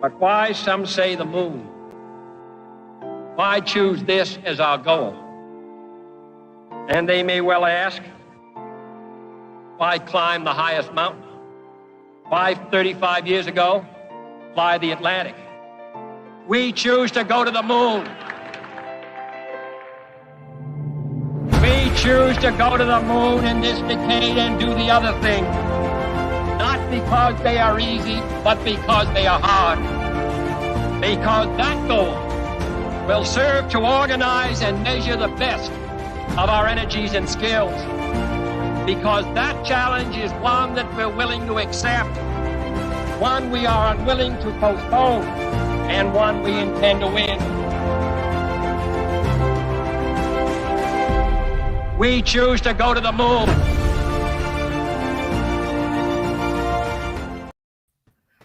But why, some say, the moon? Why choose this as our goal? And they may well ask, why climb the highest mountain? Why, 35 years ago, fly the Atlantic? We choose to go to the moon. We choose to go to the moon in this decade and do the other thing. Not because they are easy, but because they are hard. Because that goal will serve to organize and measure the best of our energies and skills. Because that challenge is one that we're willing to accept, one we are unwilling to postpone, and one we intend to win. We choose to go to the moon.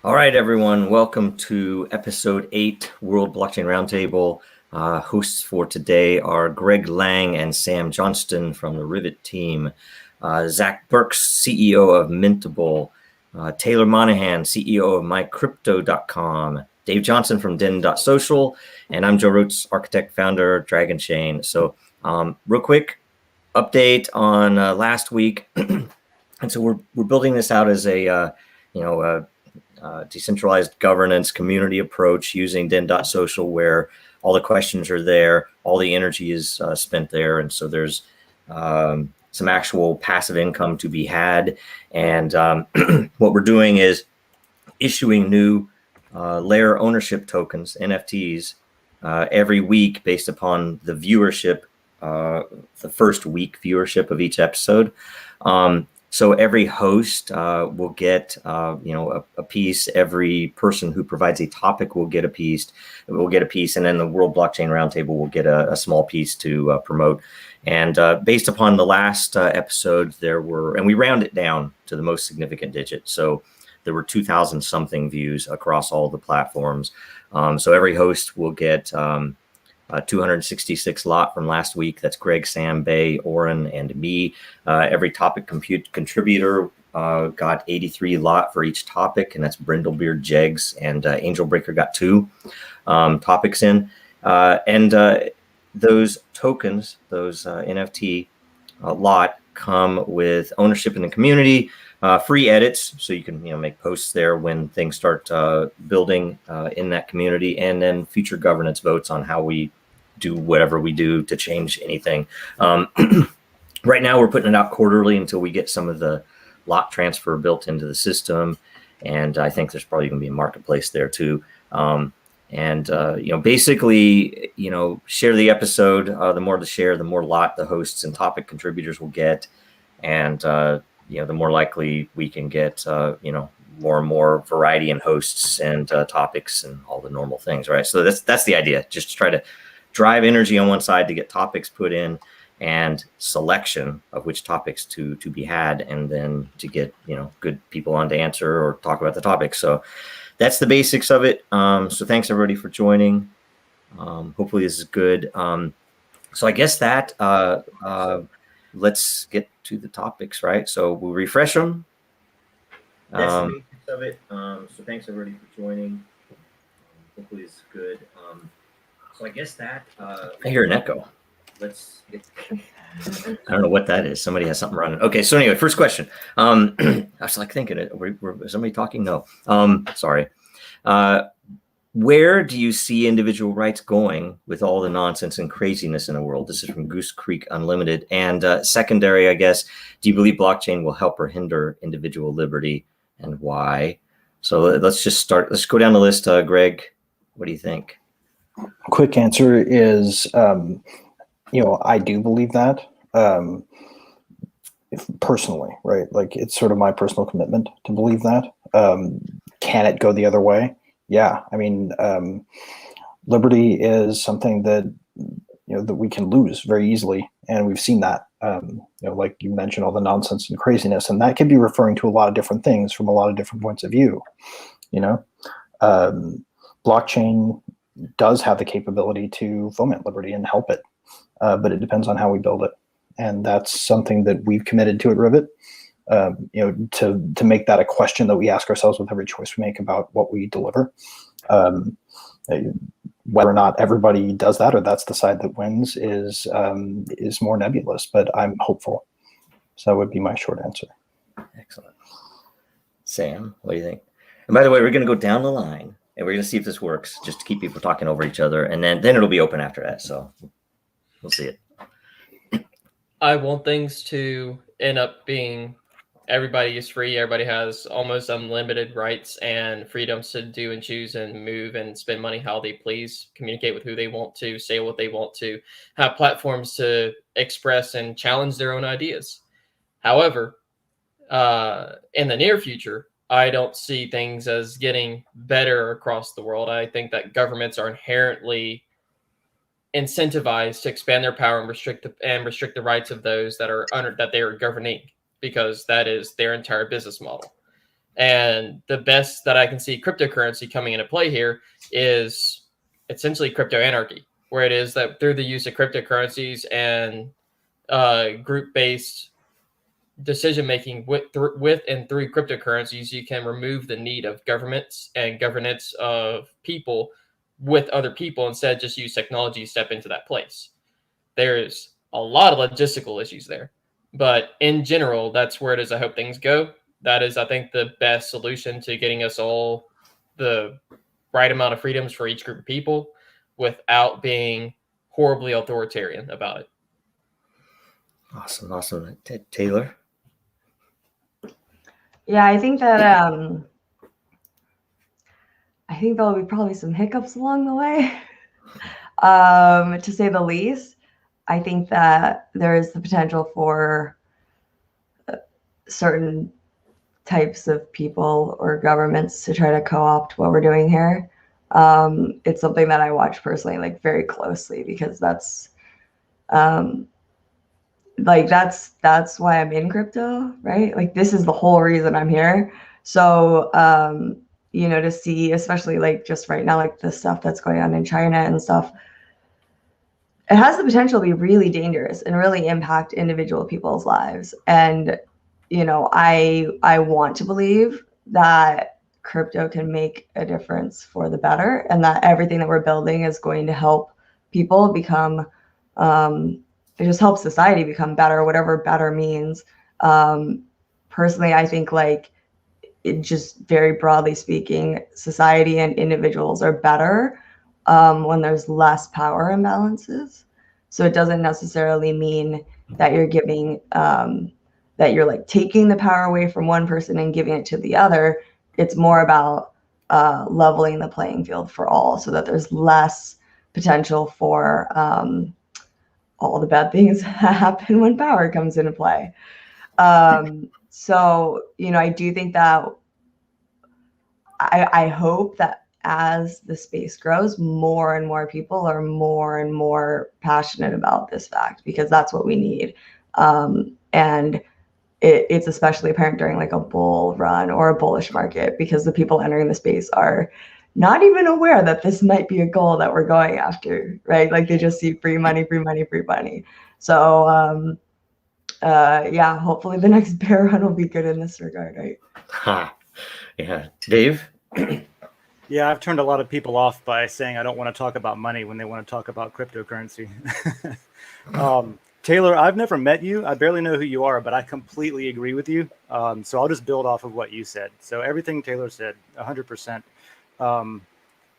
All right, everyone. Welcome to episode 8, World Blockchain Roundtable. Hosts for today are Greg Lang and Sam Johnston from the Rivet team. Zach Burks, CEO of Mintable. Taylor Monahan, CEO of MyCrypto.com. Dave Johnston from Den.Social. And I'm Joe Roets, architect, founder, Dragonchain. So real quick update on last week. And so we're building this out as a decentralized governance community approach using Den.Social, where all the questions are there, all the energy is spent there, and so there's some actual passive income to be had. And what we're doing is issuing new layer ownership tokens, NFTs, every week based upon the viewership, the first week viewership of each episode. So every host will get, a piece. Every person who provides a topic will get a piece. And then the World Blockchain Roundtable will get a small piece to promote. And based upon the last episode, there were, and we round it down to the most significant digit. So there were 2,000 something views across all the platforms. So every host will get 266 lot from last week. That's Greg, Sam, Bay, Oren, and me. Every topic contributor got 83 lot for each topic, and that's Brindlebeard, Jegs, and Angel Breaker got 2 topics in. Those tokens, those NFT lot, come with ownership in the community, free edits, so you can make posts there when things start building in that community, and then future governance votes on how we do whatever we do to change anything. Right now, we're putting it out quarterly until we get some of the lot transfer built into the system, and I think there's probably going to be a marketplace there too. Basically, share the episode. The more to share, the more lot the hosts and topic contributors will get, and the more likely we can get more and more variety in hosts and topics and all the normal things, right? So that's the idea. Just to try to drive energy on one side to get topics put in and selection of which topics to be had, and then to get good people on to answer or talk about the topic. So that's the basics of it. So thanks everybody for joining. Hopefully this is good. So I guess that let's get to the topics, right? So we'll refresh them. That's the basics of it. So thanks everybody for joining. Hopefully this is good. So I guess that I hear an echo. Let's get. I don't know what that is. Somebody has something running. Okay. So anyway, first question. I was like thinking, is somebody talking? No. Sorry. Where do you see individual rights going with all the nonsense and craziness in the world? This is from Goose Creek Unlimited. And secondary, I guess, do you believe blockchain will help or hinder individual liberty, and why? So let's just start. Let's go down the list. Greg, what do you think? Quick answer is, I do believe that personally, right? Like, it's sort of my personal commitment to believe that. Can it go the other way? Yeah. I mean, liberty is something that, that we can lose very easily. And we've seen that, like you mentioned, all the nonsense and craziness, and that could be referring to a lot of different things from a lot of different points of view. Blockchain does have the capability to foment liberty and help it, but it depends on how we build it. And that's something that we've committed to at Rivet, to make that a question that we ask ourselves with every choice we make about what we deliver. Um, whether or not everybody does that or that's the side that wins is more nebulous, but I'm hopeful. So that would be my short answer. Excellent. Sam, what do you think? And by the way, we're going to go down the line and we're going to see if this works, just to keep people talking over each other. And then it'll be open after that. So we'll see it. I want things to end up being everybody is free. Everybody has almost unlimited rights and freedoms to do and choose and move and spend money how they please, communicate with who they want to, say what they want to, have platforms to express and challenge their own ideas. However, in the near future, I don't see things as getting better across the world. I think that governments are inherently incentivized to expand their power and restrict the rights of those that they are governing, because that is their entire business model. And the best that I can see cryptocurrency coming into play here is essentially crypto anarchy, where it is that through the use of cryptocurrencies and group-based decision-making with and through cryptocurrencies, you can remove the need of governments and governance of people with other people, instead just use technology to step into that place. There's a lot of logistical issues there, but in general, that's where it is I hope things go. That is, I think, the best solution to getting us all the right amount of freedoms for each group of people without being horribly authoritarian about it. Awesome. Taylor? Yeah, I think that there'll be probably some hiccups along the way, to say the least. I think that there is the potential for certain types of people or governments to try to co-opt what we're doing here. It's something that I watch personally, like, very closely, because that's why I'm in crypto, right? Like, this is the whole reason I'm here. So, to see, especially like just right now, like the stuff that's going on in China and stuff, it has the potential to be really dangerous and really impact individual people's lives. And, I want to believe that crypto can make a difference for the better, and that everything that we're building is going to help people become, it just helps society become better, whatever better means. Personally, I think, like, it just very broadly speaking, society and individuals are better when there's less power imbalances. So it doesn't necessarily mean that you're giving, that you're like taking the power away from one person and giving it to the other. It's more about leveling the playing field for all, so that there's less potential for all the bad things that happen when power comes into play. So, I do think that I hope that as the space grows, more and more people are more and more passionate about this fact, because that's what we need. And it's especially apparent during like a bull run or a bullish market, because the people entering the space are not even aware that this might be a goal that we're going after, right? Like, they just see free money. So, yeah, hopefully the next bear run will be good in this regard, right? Yeah. Dave? Yeah, I've turned a lot of people off by saying I don't want to talk about money when they want to talk about cryptocurrency. Taylor, I've never met you. I barely know who you are, but I completely agree with you. So I'll just build off of what you said. So everything Taylor said, 100%.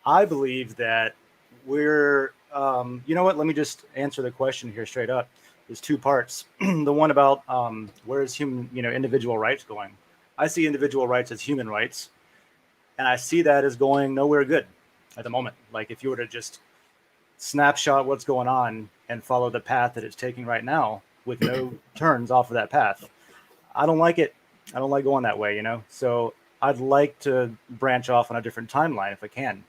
I believe that we're, you know what? Let me just answer the question here straight up. There's two parts. The one about where is individual rights going? I see individual rights as human rights, and I see that as going nowhere good at the moment. Like, if you were to just snapshot what's going on and follow the path that it's taking right now with no turns off of that path, I don't like it. I don't like going that way, So I'd like to branch off on a different timeline if I can.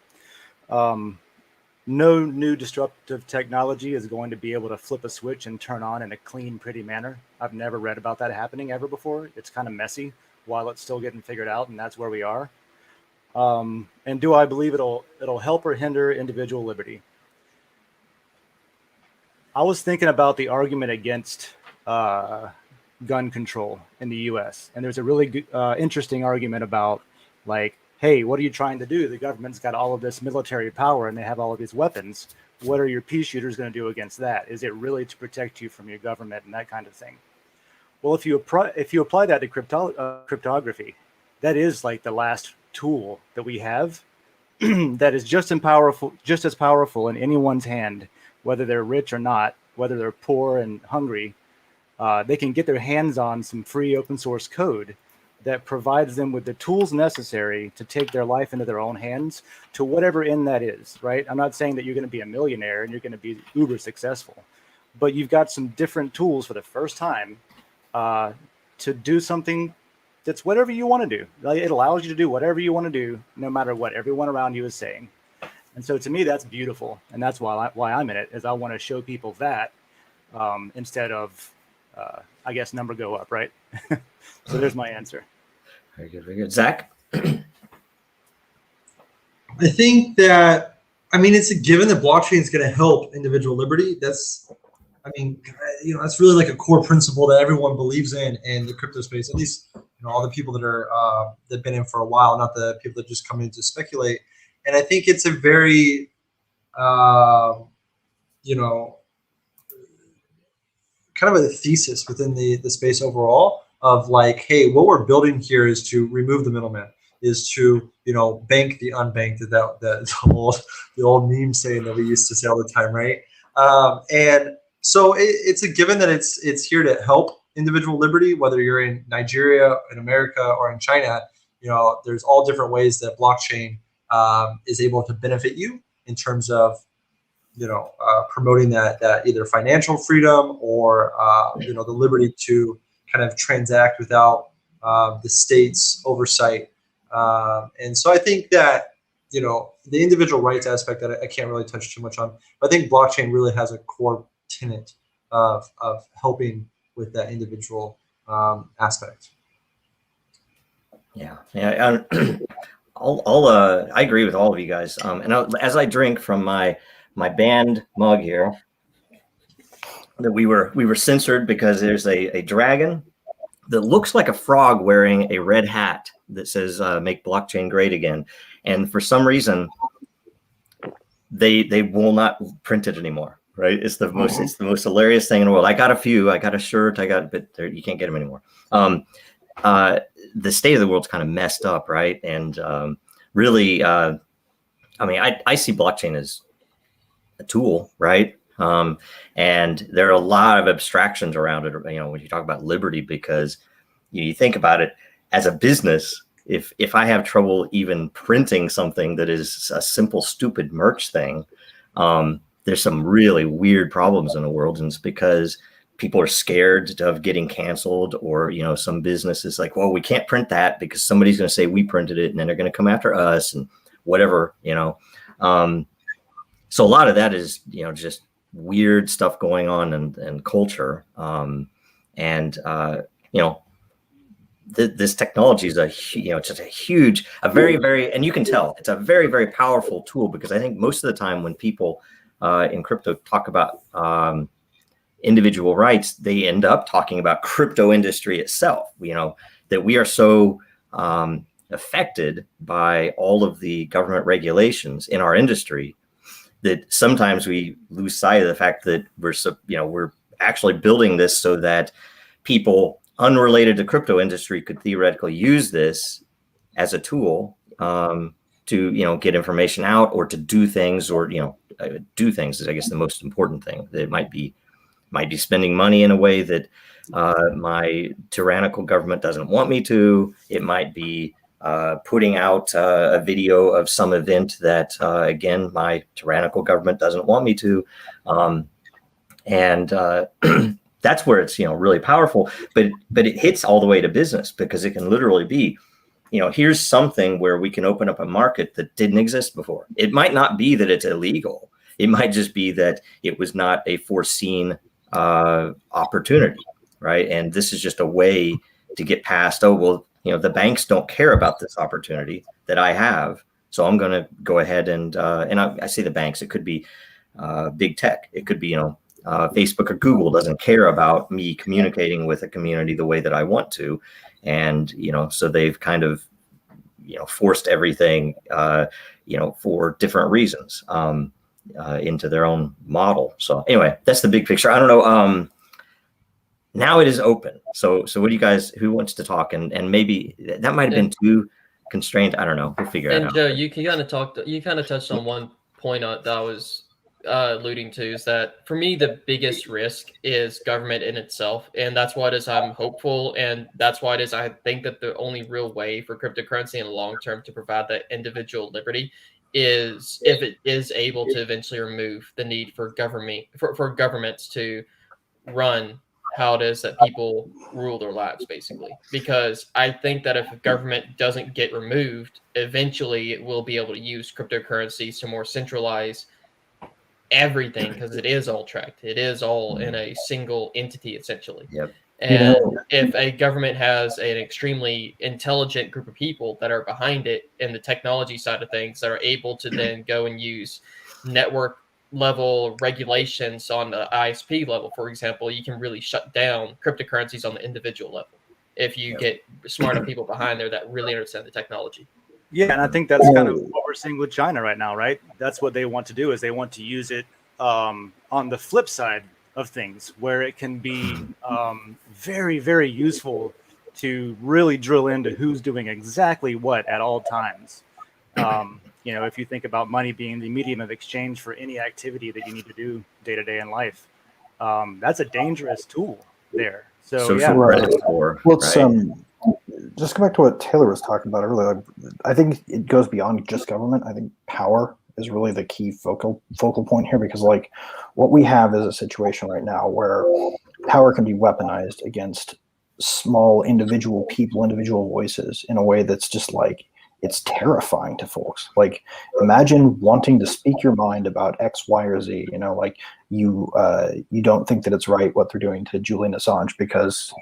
No new disruptive technology is going to be able to flip a switch and turn on in a clean, pretty manner. I've never read about that happening ever before. It's kind of messy while it's still getting figured out, and that's where we are. And do I believe it'll help or hinder individual liberty? I was thinking about the argument against gun control in the U.S., and there's a really good, interesting argument about, like, hey, what are you trying to do? The government's got all of this military power and they have all of these weapons. What are your pea shooters going to do against that? Is it really to protect you from your government and that kind of thing? Well, if you apply that to cryptography, that is like the last tool that we have that is just as powerful in anyone's hand, whether they're rich or not, whether they're poor and hungry. They can get their hands on some free open source code that provides them with the tools necessary to take their life into their own hands to whatever end that is, right? I'm not saying that you're going to be a millionaire and you're going to be uber successful, but you've got some different tools for the first time to do something that's whatever you want to do. It allows you to do whatever you want to do, no matter what everyone around you is saying. And so to me, that's beautiful. And that's why I'm in it, is I want to show people that instead of, I guess, number go up, right? So there's my answer. Very good, very good. Zach? I think that, it's a given that blockchain is going to help individual liberty. That's really like a core principle that everyone believes in the crypto space, at least, all the people that are, that've been in for a while, not the people that just come in to speculate. And I think it's a very, kind of a thesis within the space overall of like, hey, what we're building here is to remove the middleman, is to, bank the unbanked, the old meme saying that we used to say all the time, right? And so it's a given that it's here to help individual liberty, whether you're in Nigeria, in America, or in China. There's all different ways that blockchain is able to benefit you in terms of, promoting that either financial freedom or, the liberty to kind of transact without the state's oversight. And so I think that, the individual rights aspect that I can't really touch too much on, but I think blockchain really has a core tenet of helping with that individual aspect. Yeah. I agree with all of you guys. And as I drink from my band mug here, that we were censored because there's a dragon that looks like a frog wearing a red hat that says "Make blockchain great again," and for some reason they will not print it anymore. Right? It's the most hilarious thing in the world. I got a few. I got a shirt. but you can't get them anymore. The state of the world's kind of messed up, right? And really, I see blockchain as a tool, right? And there are a lot of abstractions around it, when you talk about liberty, because you think about it as a business. If I have trouble even printing something that is a simple, stupid merch thing, there's some really weird problems in the world, and it's because people are scared of getting canceled, or some business is like, well, we can't print that because somebody's going to say we printed it, and then they're going to come after us and whatever. So a lot of that is just weird stuff going on and culture, this technology is just a huge, very, very, and you can tell it's a very, very powerful tool, because I think most of the time when people in crypto talk about individual rights, they end up talking about crypto industry itself. That we are so affected by all of the government regulations in our industry that sometimes we lose sight of the fact that we're actually building this so that people unrelated to crypto industry could theoretically use this as a tool to get information out, or to do things, or do things is, I guess, the most important thing. That might be spending money in a way that my tyrannical government doesn't want me to. It might be putting out a video of some event that, again, my tyrannical government doesn't want me to. That's where it's, really powerful, but it hits all the way to business, because it can literally be, here's something where we can open up a market that didn't exist before. It might not be that it's illegal. It might just be that it was not a foreseen opportunity, right? And this is just a way to get past, the banks don't care about this opportunity that I have, so I'm going to go ahead and I say the banks. It could be big tech. It could be Facebook or Google doesn't care about me communicating with a community the way that I want to, and so they've kind of forced everything, for different reasons into their own model. So anyway, that's the big picture. I don't know. Now it is open. So what do you guys? Who wants to talk? And maybe that might have been too constrained. I don't know. We'll figure it out. And Joe, you kind of touched on one point that I was alluding to, is that for me the biggest risk is government in itself, and that's why it is I'm hopeful, and that's why it is I think that the only real way for cryptocurrency in the long term to provide that individual liberty is if it is able to eventually remove the need for governments to run how it is that people rule their lives, basically. Because I think that if government doesn't get removed, eventually it will be able to use cryptocurrencies to more centralize everything, because it is all tracked. It is all in a single entity, essentially. Yep. And if a government has an extremely intelligent group of people that are behind it in the technology side of things that are able to then go and use network level regulations on the ISP level, for example, you can really shut down cryptocurrencies on the individual level if you get smarter people behind there that really understand the technology. Yeah, and I think that's kind of what we're seeing with China right now, right? That's what they want to do, is they want to use it on the flip side of things, where it can be very, very useful to really drill into who's doing exactly what at all times. If you think about money being the medium of exchange for any activity that you need to do day to day in life, that's a dangerous tool there. So yeah, let's just go back to what Taylor was talking about earlier. I think it goes beyond just government. I think power is really the key focal point here, because what we have is a situation right now where power can be weaponized against small individual people, individual voices, in a way that's just it's terrifying to folks. Imagine wanting to speak your mind about X, Y, or Z. You don't think that it's right what they're doing to Julian Assange because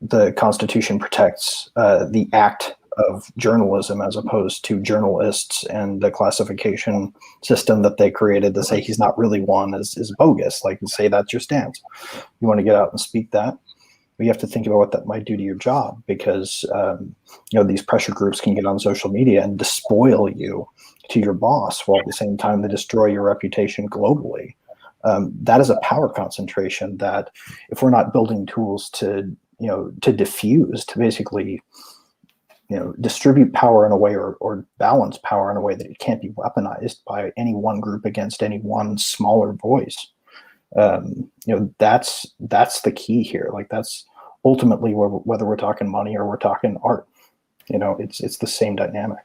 the Constitution protects the act of journalism as opposed to journalists, and the classification system that they created to say he's not really one is bogus. Say that's your stance. You want to get out and speak that. But you have to think about what that might do to your job, because these pressure groups can get on social media and despoil you to your boss, while at the same time they destroy your reputation globally. That is a power concentration that, if we're not building tools to diffuse, to basically distribute power in a way, or balance power in a way that it can't be weaponized by any one group against any one smaller voice. That's the key here. That's ultimately whether we're talking money or we're talking art. It's the same dynamic.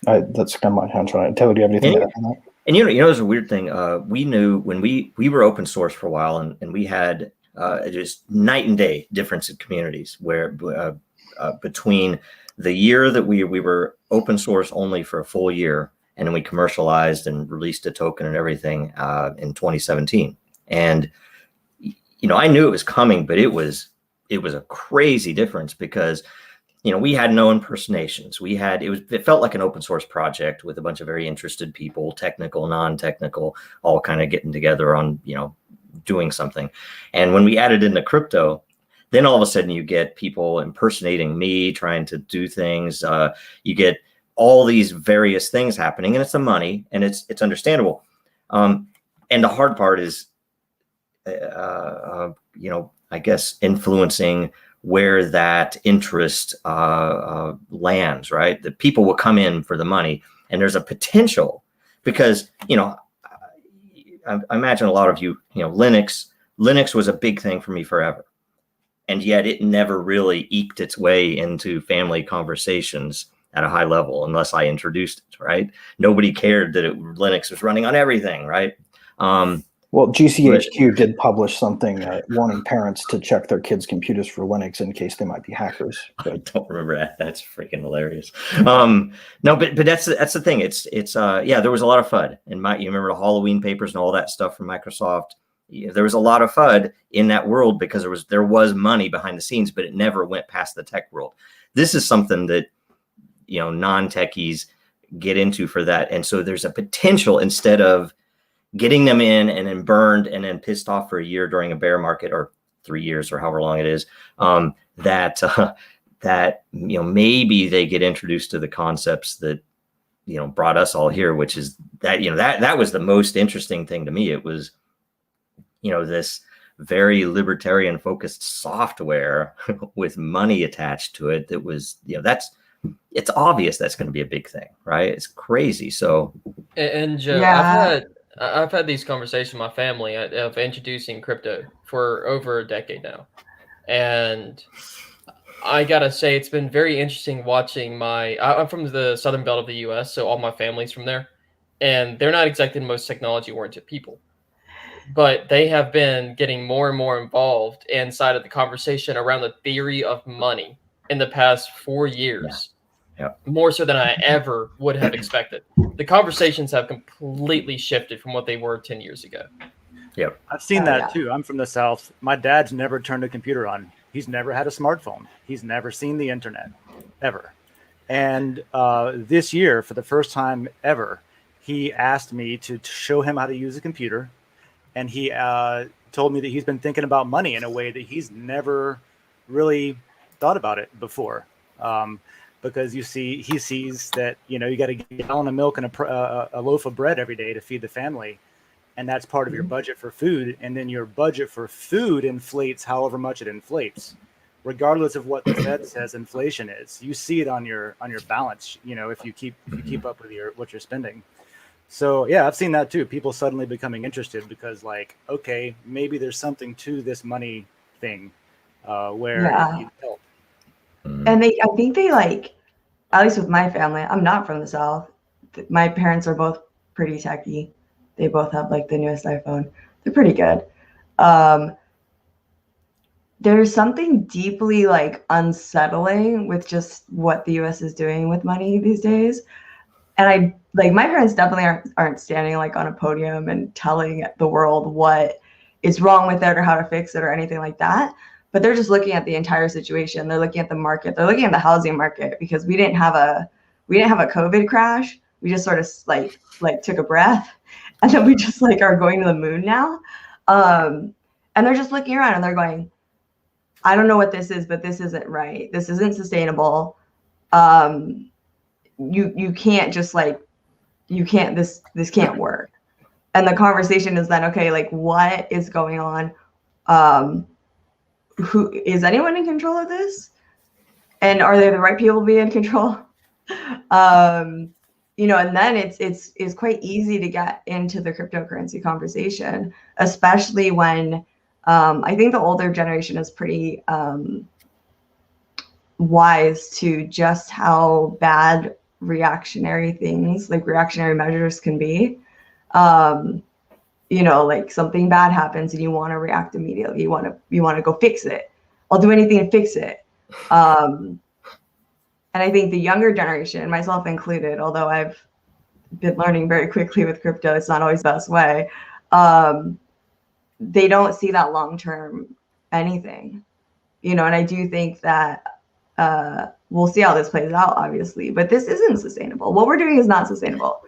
That's kind of my hunch on it. Taylor, do you have anything to add on that? And there's a weird thing. We knew when we were open source for a while, and we had just night and day difference in communities, where between the year that we were open source only for a full year, and then we commercialized and released a token and everything in 2017. And I knew it was coming, but it was a crazy difference, because we had no impersonations. It felt like an open source project with a bunch of very interested people, technical, non-technical, all kind of getting together on doing something. And when we added in the crypto, then all of a sudden you get people impersonating me, trying to do things. You get all these various things happening, and it's the money, and it's understandable. And the hard part is, I guess, influencing where that interest lands, right? That people will come in for the money, and there's a potential, because, I imagine a lot of you, Linux was a big thing for me forever. And yet it never really eked its way into family conversations at a high level unless I introduced it, right? Nobody cared that Linux was running on everything, right? Well, GCHQ did publish something warning parents to check their kids' computers for Linux in case they might be hackers. But I don't remember that. That's freaking hilarious. No, but that's the thing. It's there was a lot of FUD. And you remember the Halloween papers and all that stuff from Microsoft. There was a lot of FUD in that world because there was money behind the scenes, but it never went past the tech world. This is something that non-techies get into for that. And so there's a potential, instead of getting them in and then burned and then pissed off for a year during a bear market, or 3 years or however long it is, that that, maybe they get introduced to the concepts that, brought us all here, which is that, that was the most interesting thing to me. It was, this very libertarian focused software with money attached to it. That was, it's obvious that's going to be a big thing, right? It's crazy. So, and Joe, Yeah. I've had these conversations with my family of introducing crypto for over a decade now, and I gotta say it's been very interesting watching I'm from the southern belt of the U.S., so all my family's from there, and they're not exactly the most technology oriented people, but they have been getting more and more involved inside of the conversation around the theory of money in the past 4 years. Yeah. More so than I ever would have expected. The conversations have completely shifted from what they were 10 years ago. Yep. I've seen Oh, that yeah. too. I'm from the South. My dad's never turned a computer on. He's never had a smartphone. He's never seen the internet, ever. And this year, for the first time ever, he asked me to show him how to use a computer. And he told me that he's been thinking about money in a way that he's never really thought about it before. Because he sees that, you got to get a gallon of milk and a loaf of bread every day to feed the family. And that's part of your budget for food. And then your budget for food inflates however much it inflates, regardless of what the Fed says inflation is. You see it on your balance, if you keep up with what you're spending. So yeah, I've seen that too. People suddenly becoming interested because okay, maybe there's something to this money thing where Yeah. it needs help. And I think they at least with my family, I'm not from the South. My parents are both pretty techie. They both have the newest iPhone. They're pretty good. There's something deeply unsettling with just what the US is doing with money these days. And my parents definitely aren't standing on a podium and telling the world what is wrong with it or how to fix it or anything like that. But they're just looking at the entire situation. They're looking at the market. They're looking at the housing market because we didn't have a COVID crash. We just sort of took a breath, and then we just are going to the moon now. And they're just looking around and they're going, I don't know what this is, but this isn't right. This isn't sustainable. You can't just you can't this can't work. And the conversation is then, okay, what is going on? Who is anyone in control of this? And are they the right people to be in control? And then it's quite easy to get into the cryptocurrency conversation, especially when I think the older generation is pretty wise to just how bad reactionary measures can be. Something bad happens and you want to react immediately. You want to go fix it. I'll do anything to fix it. And I think the younger generation, myself included, although I've been learning very quickly with crypto, it's not always the best way. They don't see that long-term anything, and I do think that we'll see how this plays out, obviously, but this isn't sustainable. What we're doing is not sustainable.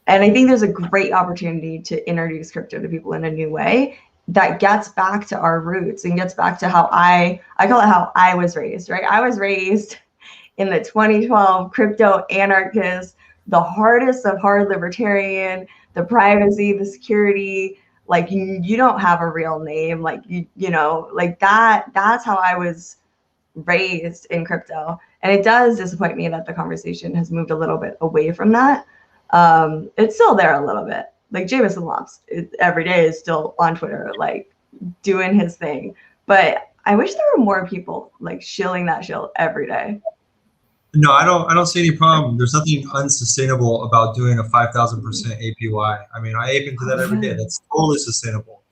And I think there's a great opportunity to introduce crypto to people in a new way that gets back to our roots and gets back to how I call it how I was raised, right? I was raised in the 2012 crypto anarchist, the hardest of hard libertarian, the privacy, the security, you don't have a real name, that's how I was raised in crypto. And it does disappoint me that the conversation has moved a little bit away from that. It's still there a little bit. Jameson Lofts every day is still on Twitter, doing his thing. But I wish there were more people shilling that shill every day. No, I don't see any problem. There's nothing unsustainable about doing a 5,000% APY. I mean, I ape into that every day. That's totally sustainable.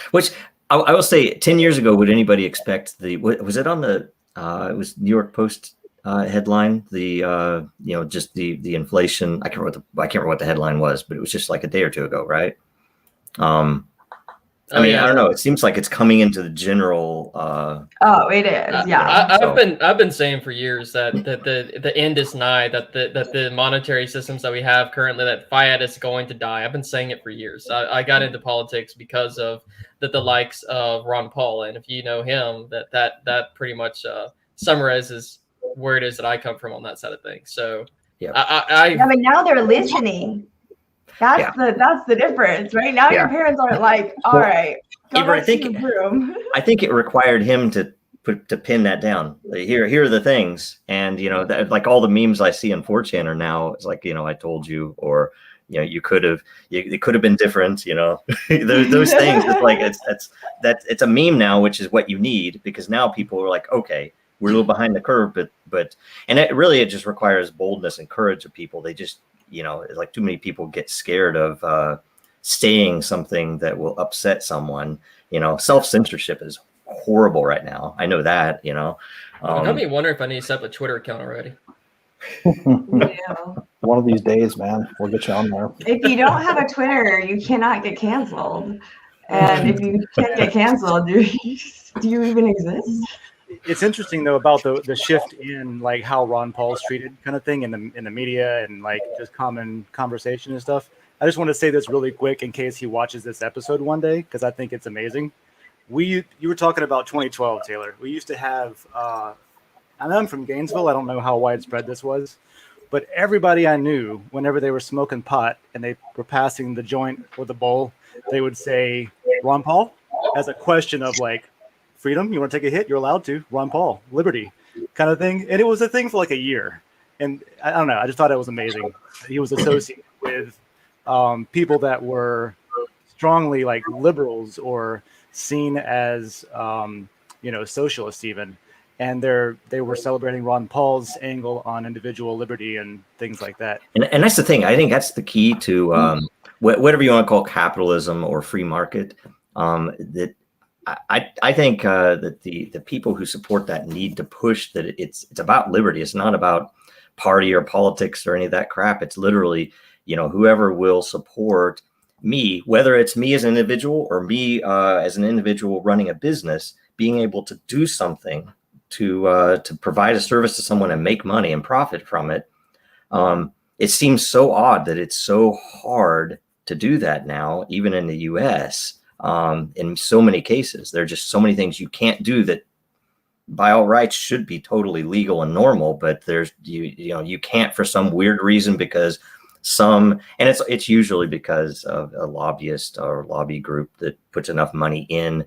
Which I will say, 10 years ago, would anybody expect was it on the it was New York Post headline, just the inflation. I can't remember what the headline was, but it was just a day or two ago, right? I don't know. It seems like it's coming into the general. It is. Yeah. I've been saying for years that the end is nigh. That the monetary systems that we have currently, that fiat is going to die. I've been saying it for years. I got into politics because of the likes of Ron Paul, and if you know him, that pretty much summarize is where it is that I come from on that side of things. So Yeah. I but now they're listening. That's the difference, right? Now your parents aren't like, all right, go Avery, back to your room. I think it required him to pin that down. Like, here are the things, and like all the memes I see in 4chan are now, it's like, I told you, or it could have been different. Those things. It's like it's a meme now, which is what you need, because now people are like, okay, we're a little behind the curve, but and it just requires boldness and courage of people. They just it's like too many people get scared of saying something that will upset someone. Self-censorship is horrible right now. I know that. It got me wonder if I need to set up a Twitter account already. One of these days, man, we'll get you on there. If you don't have a Twitter, you cannot get canceled. And if you can't get canceled, do you even exist? It's interesting though about the shift in like how Ron Paul's treated, kind of thing, in the media and like just common conversation and stuff. I just want to say this really quick in case he watches this episode one day, because I think it's amazing. You were talking about 2012, Taylor. We used to have and I'm from Gainesville. I don't know how widespread this was, but everybody I knew, whenever they were smoking pot and they were passing the joint or the bowl, they would say Ron Paul, as a question of like, freedom, you want to take a hit, you're allowed to. Ron Paul, liberty, kind of thing. And it was a thing for like a year. And I don't know, I just thought it was amazing. He was associated with people that were strongly like liberals or seen as socialists even. And they were celebrating Ron Paul's angle on individual liberty and things like that. And that's the thing. I think that's the key to whatever you want to call capitalism or free market. That I think that the people who support that need to push that it's about liberty. It's not about party or politics or any of that crap. It's literally, whoever will support me, whether it's me as an individual or me as an individual running a business, being able to do something to provide a service to someone and make money and profit from it. It seems so odd that it's so hard to do that now, even in the U.S. In so many cases. There are just so many things you can't do that by all rights should be totally legal and normal, but there's you can't for some weird reason, because and it's usually because of a lobbyist or lobby group that puts enough money in.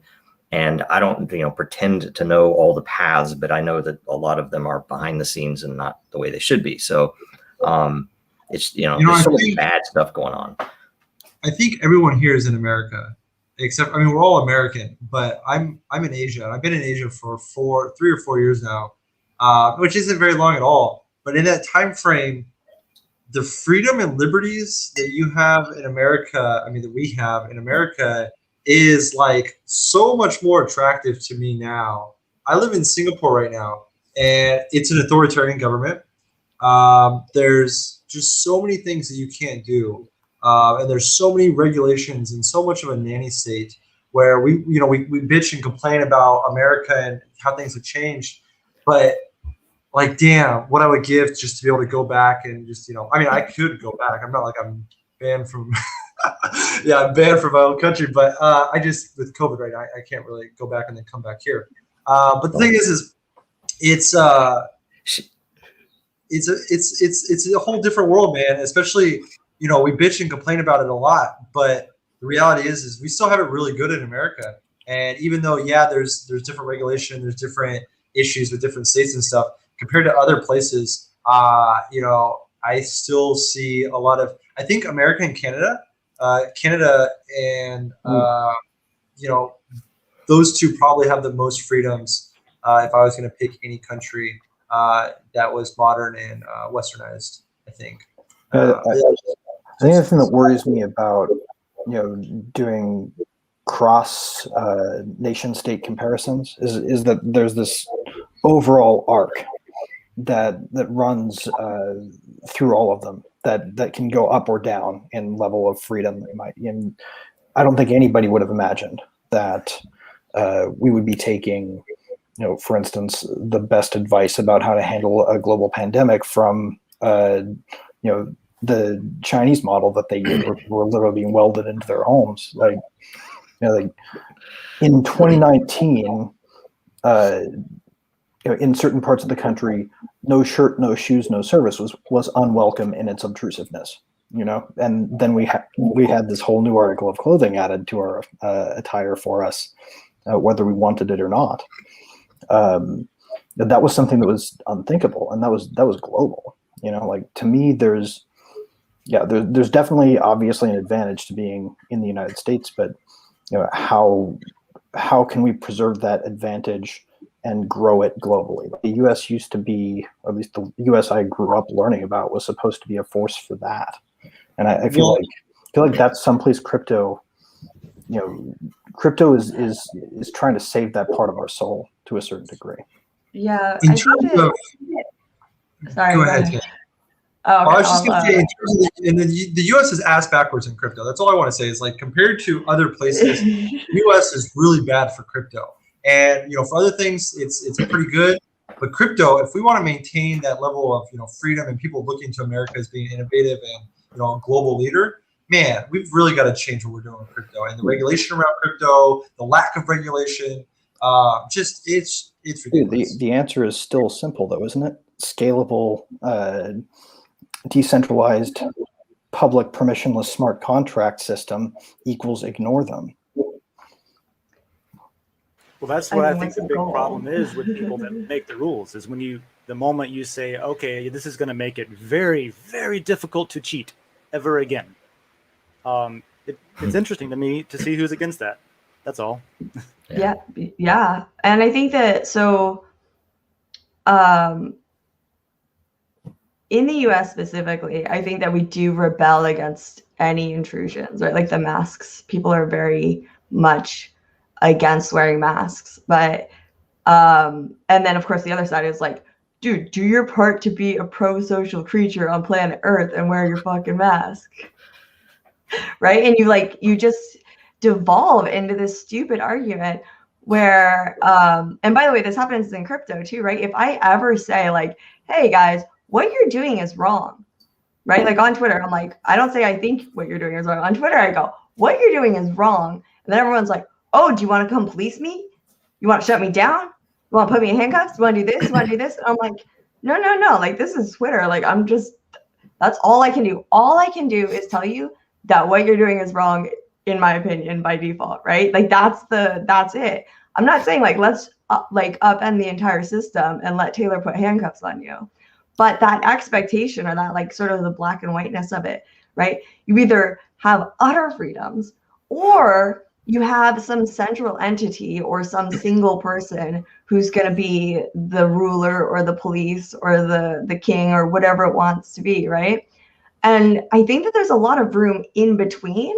And I don't pretend to know all the paths, but I know that a lot of them are behind the scenes and not the way they should be. So it's there's so much bad stuff going on. I think everyone here is in America. Except, we're all American, but I'm in Asia. I've been in Asia for 3 or 4 years now, which isn't very long at all. But in that time frame, the freedom and liberties that you have in America, that we have in America, is like so much more attractive to me now. I live in Singapore right now, and it's an authoritarian government. There's just so many things that you can't do. And there's so many regulations and so much of a nanny state where we bitch and complain about America and how things have changed. But like, damn, what I would give just to be able to go back and just, I could go back. I'm not like I'm banned from, I'm banned from my own country, but I just, with COVID, right, I can't really go back and then come back here. But the thing is it's a whole different world, man, especially, we bitch and complain about it a lot, but the reality is we still have it really good in America. And even though, there's different regulation, there's different issues with different states and stuff, compared to other places, I still see a lot of, I think America and Canada and, those two probably have the most freedoms. If I was going to pick any country that was modern and westernized, I think. I think the thing that worries me about doing cross nation state comparisons is that there's this overall arc that runs through all of them that can go up or down in level of freedom. And I don't think anybody would have imagined that we would be taking, for instance, the best advice about how to handle a global pandemic from the Chinese model that they were literally being welded into their homes. Like in 2019, in certain parts of the country, no shirt, no shoes, no service was unwelcome in its obtrusiveness. And then we had this whole new article of clothing added to our attire for us, whether we wanted it or not. That was something that was unthinkable, and that was global. To me, there's definitely obviously an advantage to being in the United States, but how can we preserve that advantage and grow it globally? The U.S. used to be, or at least the U.S. I grew up learning about, was supposed to be a force for that. And I feel like that's someplace crypto is trying to save that part of our soul to a certain degree. Yeah. In terms of, sorry. go ahead. Tim. Oh, okay. I was just going to say, in terms of the U.S. is ass backwards in crypto. That's all I want to say is, like, compared to other places, the U.S. is really bad for crypto. And for other things, it's pretty good. But crypto, if we want to maintain that level of freedom and people looking to America as being innovative and a global leader, man, we've really got to change what we're doing with crypto and the regulation around crypto, the lack of regulation. It's ridiculous. The answer is still simple, though, isn't it? Scalable, decentralized, public permissionless smart contract system equals ignore them. Well, that's what I think the big problem is with people that make the rules, is when the moment you say, okay, this is going to make it very, very difficult to cheat ever again. It's interesting to me to see who's against that. That's all. Yeah. And I think that, in the US specifically, I think that we do rebel against any intrusions, right? Like the masks, people are very much against wearing masks. But, and then of course the other side is like, dude, do your part to be a pro-social creature on planet Earth and wear your fucking mask. Right? And you just devolve into this stupid argument where, and by the way, this happens in crypto too, right? If I ever say like, hey guys, what you're doing is wrong, right? Like on Twitter, I'm like, I don't say I think what you're doing is wrong. On Twitter, I go, what you're doing is wrong. And then everyone's like, oh, do you want to come police me? You want to shut me down? You want to put me in handcuffs? You want to do this? You want to do this? And I'm like, no. Like, this is Twitter. Like, that's all I can do. All I can do is tell you that what you're doing is wrong, in my opinion, by default, right? Like, that's it. I'm not saying like, let's upend the entire system and let Taylor put handcuffs on you. But that expectation, or that like sort of the black and whiteness of it, right? You either have utter freedoms, or you have some central entity or some single person who's going to be the ruler or the police or the king or whatever it wants to be, right? And I think that there's a lot of room in between.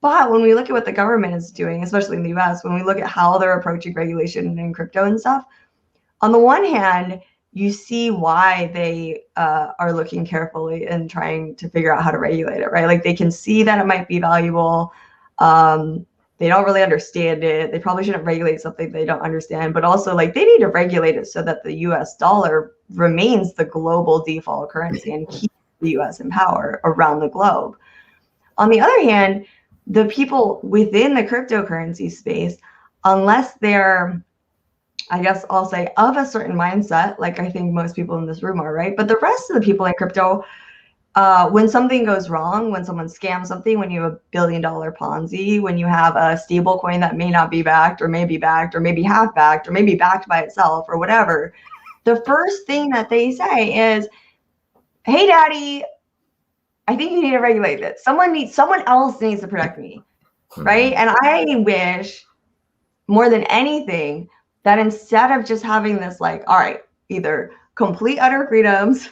But when we look at what the government is doing, especially in the US, when we look at how they're approaching regulation and crypto and stuff, on the one hand, you see why they are looking carefully and trying to figure out how to regulate it, right? Like they can see that it might be valuable. They don't really understand it. They probably shouldn't regulate something they don't understand, but also like they need to regulate it so that the US dollar remains the global default currency and keeps the US in power around the globe. On the other hand, the people within the cryptocurrency space, unless they're, I guess I'll say, of a certain mindset, like I think most people in this room are, right? But the rest of the people in crypto, when something goes wrong, when someone scams something, when you have $1 billion Ponzi, when you have a stable coin that may not be backed or maybe half backed or maybe backed by itself or whatever, the first thing that they say is, hey, daddy, I think you need to regulate it. Someone else needs to protect me, right? And I wish more than anything that instead of just having this like, all right, either complete utter freedoms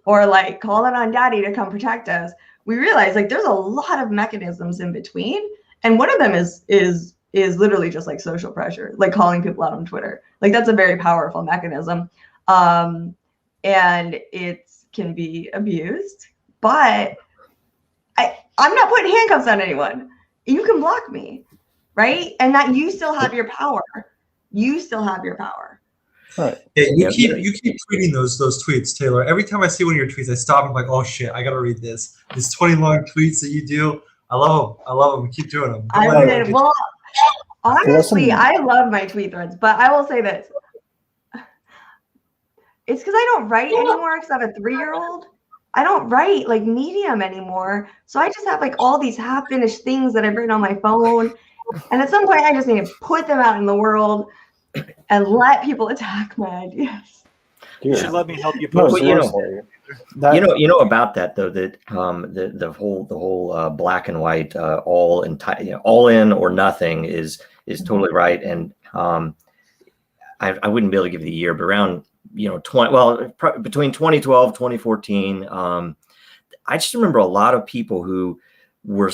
or like call it on daddy to come protect us, we realize like there's a lot of mechanisms in between. And one of them is literally just like social pressure, like calling people out on Twitter. Like that's a very powerful mechanism. And it can be abused, but I'm not putting handcuffs on anyone. You can block me, right? And that you still have your power. You still have your power. Right. Yeah, you keep tweeting those tweets, Taylor. Every time I see one of your tweets, I stop and I'm like, oh shit, I gotta read this. These 20 long tweets that you do, I love them. Keep doing them. Honestly, I love my tweet threads, but I will say this. It's because I don't write anymore because I have a 3-year-old. I don't write like Medium anymore. So I just have like all these half-finished things that I've written on my phone. And at some point, I just need to put them out in the world and let people attack my ideas. You should let me help you No, post. seriously. You know about that though, that the whole black and white all in or nothing is totally right. And I wouldn't be able to give you the year, but around between 2012 2014, I just remember a lot of people who were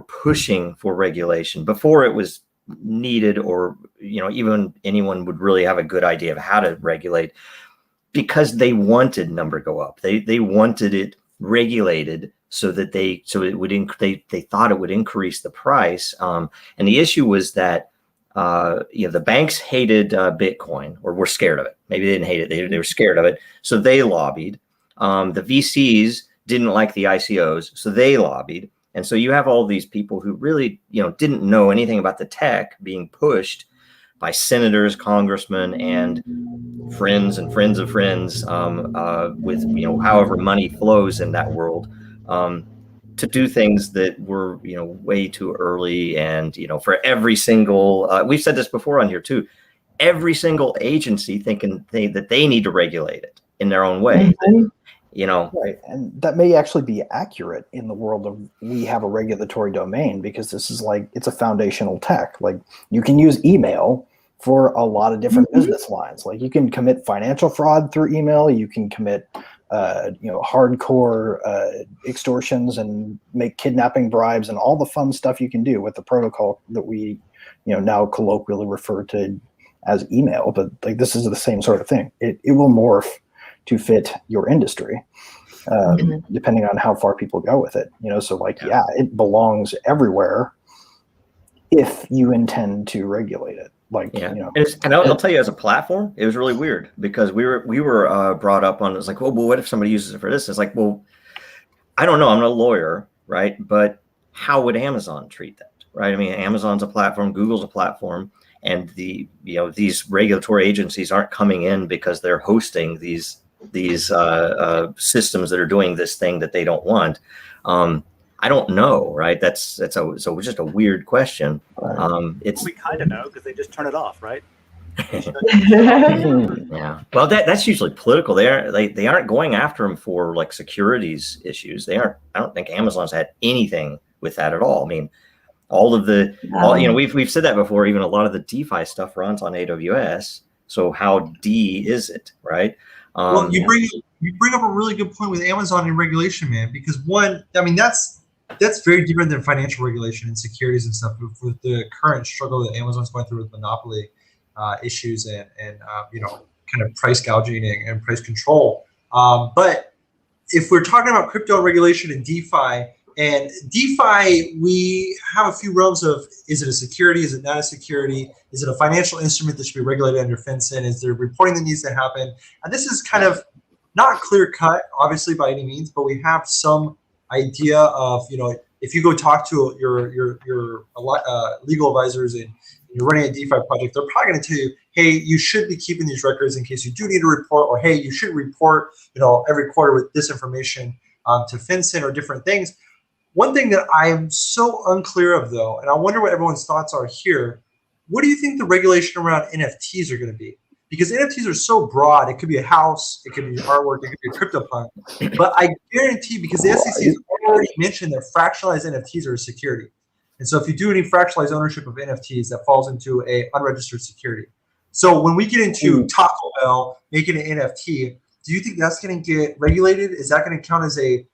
pushing for regulation before it was needed, or even anyone would really have a good idea of how to regulate, because they wanted number go up. They wanted it regulated so that they thought it would increase the price. And the issue was that the banks hated Bitcoin, or were scared of it. Maybe they didn't hate it. They were scared of it. So they lobbied. The VCs didn't like the ICOs, so they lobbied. And so you have all these people who really, didn't know anything about the tech being pushed by senators, congressmen, and friends of friends, with, however money flows in that world, to do things that were, way too early. And, for every single, we've said this before on here too, every single agency thinking that they need to regulate it in their own way. Mhm. Right. And that may actually be accurate in the world of, we have a regulatory domain, because this is like, it's a foundational tech. Like, you can use email for a lot of different business lines. Like, you can commit financial fraud through email. You can commit, hardcore extortions and make kidnapping bribes and all the fun stuff you can do with the protocol that we, now colloquially refer to as email. But like, this is the same sort of thing. It will morph to fit your industry, depending on how far people go with it. So like, yeah, it belongs everywhere if you intend to regulate it. Like, and I'll tell you, as a platform, it was really weird, because we were brought up on, it's like, well, what if somebody uses it for this? It's like, well, I don't know. I'm not a lawyer, right? But how would Amazon treat that, right? I mean, Amazon's a platform, Google's a platform, and these regulatory agencies aren't coming in because they're hosting these systems that are doing this thing that they don't want. I don't know, right? That's just a weird question. We kind of know, because they just turn it off, right? Yeah. Well, that's usually political. They aren't going after them for like securities issues. They aren't. I don't think Amazon's had anything with that at all. I mean, we've said that before. Even a lot of the DeFi stuff runs on AWS. So how is it, right? Well, you bring up a really good point with Amazon and regulation, man. Because one, I mean, that's very different than financial regulation and securities and stuff. With the current struggle that Amazon's going through with monopoly issues and kind of price gouging and price control. But if we're talking about crypto regulation and DeFi, we have a few realms of, is it a security? Is it not a security? Is it a financial instrument that should be regulated under FinCEN? Is there reporting that needs to happen? And this is kind of not clear cut, obviously, by any means, but we have some idea of, if you go talk to your legal advisors and you're running a DeFi project, they're probably going to tell you, hey, you should be keeping these records in case you do need to report, or hey, you should report, every quarter with this information to FinCEN or different things. One thing that I'm so unclear of, though, and I wonder what everyone's thoughts are here, what do you think the regulation around NFTs are going to be? Because NFTs are so broad. It could be a house, it could be artwork, it could be a CryptoPunk. But I guarantee, because the SEC has already mentioned that fractionalized NFTs are a security. And so if you do any fractionalized ownership of NFTs, that falls into a unregistered security. So when we get into Taco Bell making an NFT, do you think that's going to get regulated? Is that going to count as a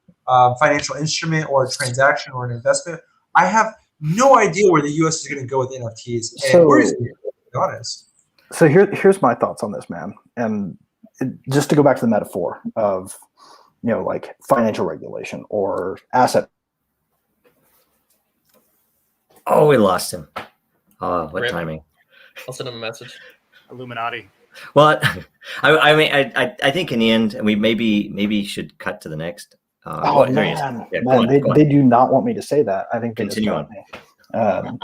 financial instrument or a transaction or an investment? I have no idea where the U.S. is going to go with NFTs. And where is it, to be honest? So here's my thoughts on this, man. And just to go back to the metaphor of, like financial regulation or asset. Oh, we lost him. What Rip. timing? I'll send him a message. Illuminati. Well, I mean, I think in the end, we maybe should cut to the next. They do not want me to say that. I think they continue on.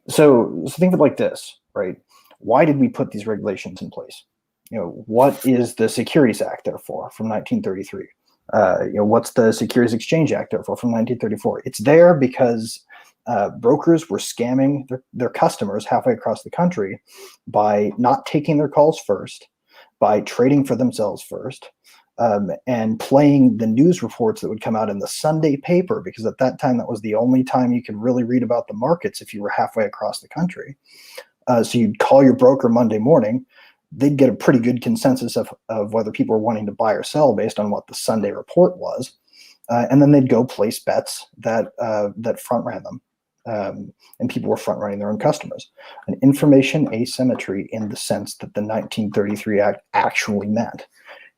So think of it like this, right? Why did we put these regulations in place? what is the Securities Act there for from 1933? What's the Securities Exchange Act there for from 1934? It's there because brokers were scamming their customers halfway across the country by not taking their calls first, by trading for themselves first, and playing the news reports that would come out in the Sunday paper, because at that time that was the only time you could really read about the markets if you were halfway across the country. So you'd call your broker Monday morning. They'd get a pretty good consensus of whether people were wanting to buy or sell based on what the Sunday report was. And then they'd go place bets that front ran them. And people were front running their own customers. An information asymmetry in the sense that the 1933 Act actually meant.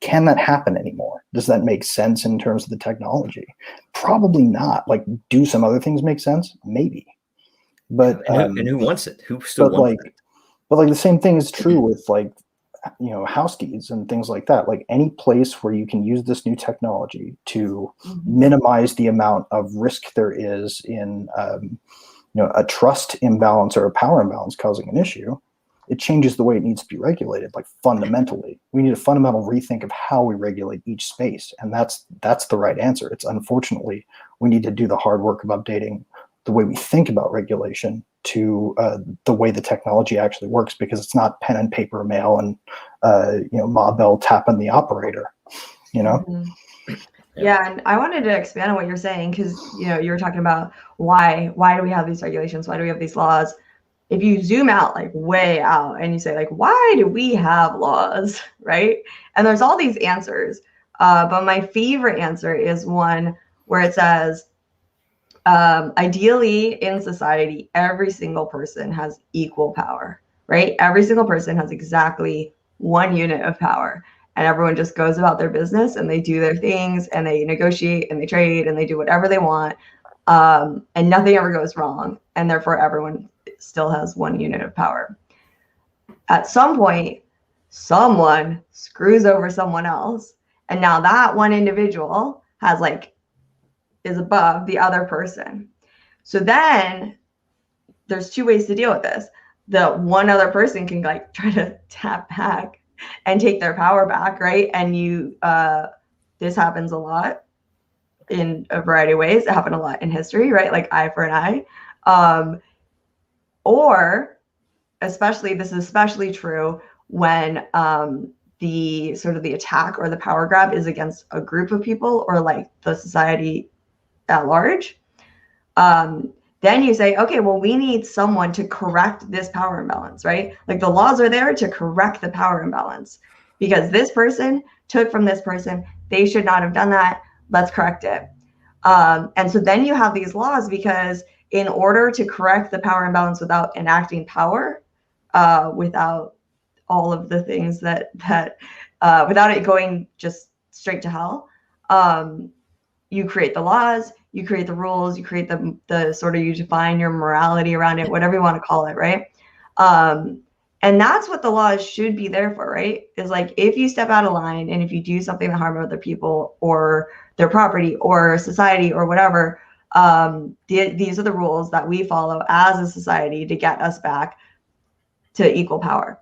Can that happen anymore? Does that make sense in terms of the technology? Probably not. Like, do some other things make sense? Maybe. But and who wants it? Who still wants it? But like the same thing is true with house keys and things like that. Like any place where you can use this new technology to minimize the amount of risk there is in a trust imbalance or a power imbalance causing an issue, it changes the way it needs to be regulated. Like fundamentally, we need a fundamental rethink of how we regulate each space, and that's the right answer. It's unfortunately we need to do the hard work of updating the way we think about regulation to the way the technology actually works, because it's not pen and paper mail and Ma Bell tapping the operator. Yeah, and I wanted to expand on what you're saying, because you were talking about why do we have these regulations, why do we have these laws? If you zoom out, like way out, and you say, like, why do we have laws, right? And there's all these answers, but my favorite answer is one where it says, ideally in society, every single person has equal power, right? Every single person has exactly 1 unit of power, and everyone just goes about their business and they do their things and they negotiate and they trade and they do whatever they want, and nothing ever goes wrong, and therefore everyone still has 1 unit of power. At some point, someone screws over someone else, and now that one individual is above the other person. So then there's 2 ways to deal with this. The one other person can try to tap back and take their power back, right? And this happens a lot in a variety of ways. It happened a lot in history, right? Like eye for an eye. Or this is especially true when the sort of the attack or the power grab is against a group of people or like the society at large. Then you say, okay, well, we need someone to correct this power imbalance, right? Like the laws are there to correct the power imbalance because this person took from this person. They should not have done that. Let's correct it. And so then you have these laws because in order to correct the power imbalance without enacting power, without all of the things that without it going just straight to hell, you create the laws, you create the rules, you create the sort of, you define your morality around it, whatever you want to call it, right? And that's what the laws should be there for, right? Is like, if you step out of line and if you do something to harm other people or their property or society or whatever, these are the rules that we follow as a society to get us back to equal power.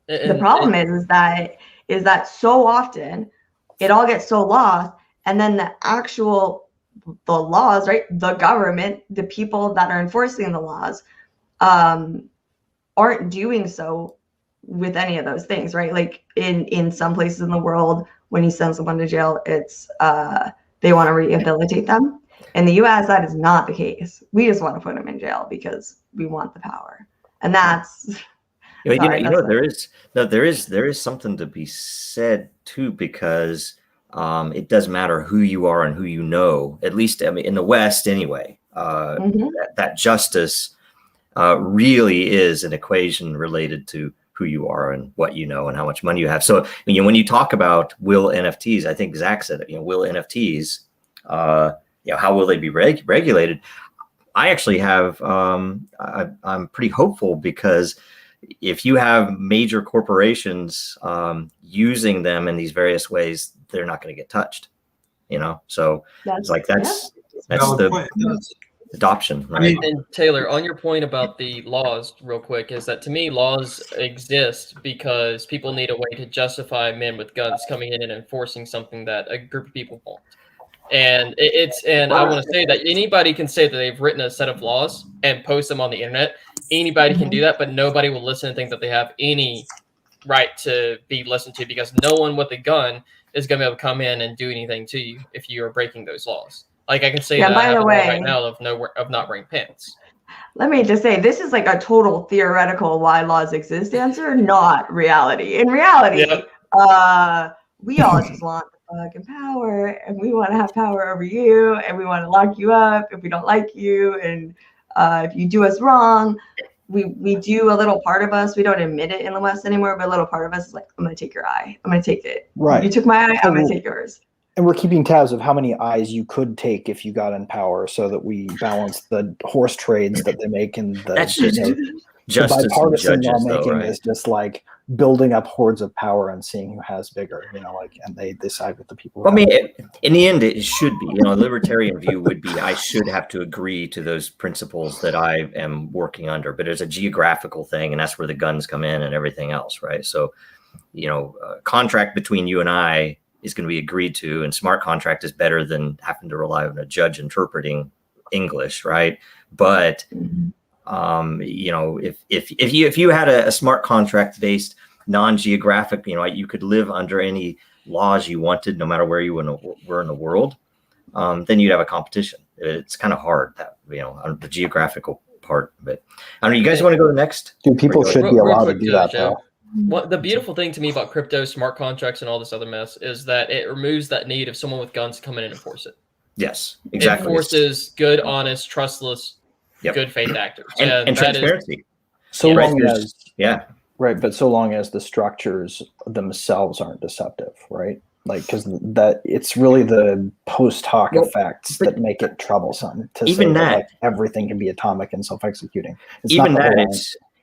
The problem is that so often it all gets so lost, and then the laws, right? The government, the people that are enforcing the laws, aren't doing so with any of those things, right? Like in some places in the world, when you send someone to jail, it's they want to rehabilitate them. In the US, that is not the case. We just want to put them in jail because we want the power, and that's. There is something to be said too, because it doesn't matter who you are and who you know. At least, I mean, in the West anyway, that justice really is an equation related to who you are and what you know and how much money you have. So when you talk about will NFTs, I think Zach said it. Will NFTs? How will they be regulated? I actually have. I'm pretty hopeful, because if you have major corporations using them in these various ways, they're not going to get touched. So it's like that's the adoption, right? And Taylor, on your point about the laws, real quick, is that to me, laws exist because people need a way to justify men with guns coming in and enforcing something that a group of people want. And I want to say that anybody can say that they've written a set of laws and post them on the internet. Anybody can do that, but nobody will listen and think that they have any right to be listened to, because no one with a gun is going to be able to come in and do anything to you if you are breaking those laws. Like I can say that I have a law right now of not wearing pants. Let me just say, this is like a total theoretical why laws exist answer, not reality. In reality, we all just want fucking power, and we want to have power over you, and we want to lock you up if we don't like you, and if you do us wrong, we do a little part of us, we don't admit it in the West anymore, but a little part of us is like, I'm gonna take your eye, I'm gonna take it. Right. You took my eye, I'm gonna take yours. And we're keeping tabs of how many eyes you could take if you got in power, so that we balance the horse trades that they make in the, That's just the bipartisan lawmaking right? is just like building up hordes of power and seeing who has bigger, and they decide with the people. Well, I mean, in the end, it should be, a libertarian view would be, I should have to agree to those principles that I am working under, but there's a geographical thing, and that's where the guns come in and everything else, right? So, a contract between you and I is going to be agreed to, and smart contract is better than having to rely on a judge interpreting English, right? But if you had a smart contract based non-geographic, you could live under any laws you wanted, no matter where you were in the world, then you'd have a competition. It's kind of hard, that on the geographical part. But I don't know, you guys want to go next? Dude, people should be allowed to do that, though. What the beautiful thing to me about crypto, smart contracts, and all this other mess is that it removes that need of someone with guns to come in and enforce it. Yes, exactly. It forces good, honest, trustless, good faith actors, and transparency. Right, but so long as the structures themselves aren't deceptive, right? Like, because that it's really the post hoc effects that make it troublesome. To even say that, like, everything can be atomic and self-executing. Even that,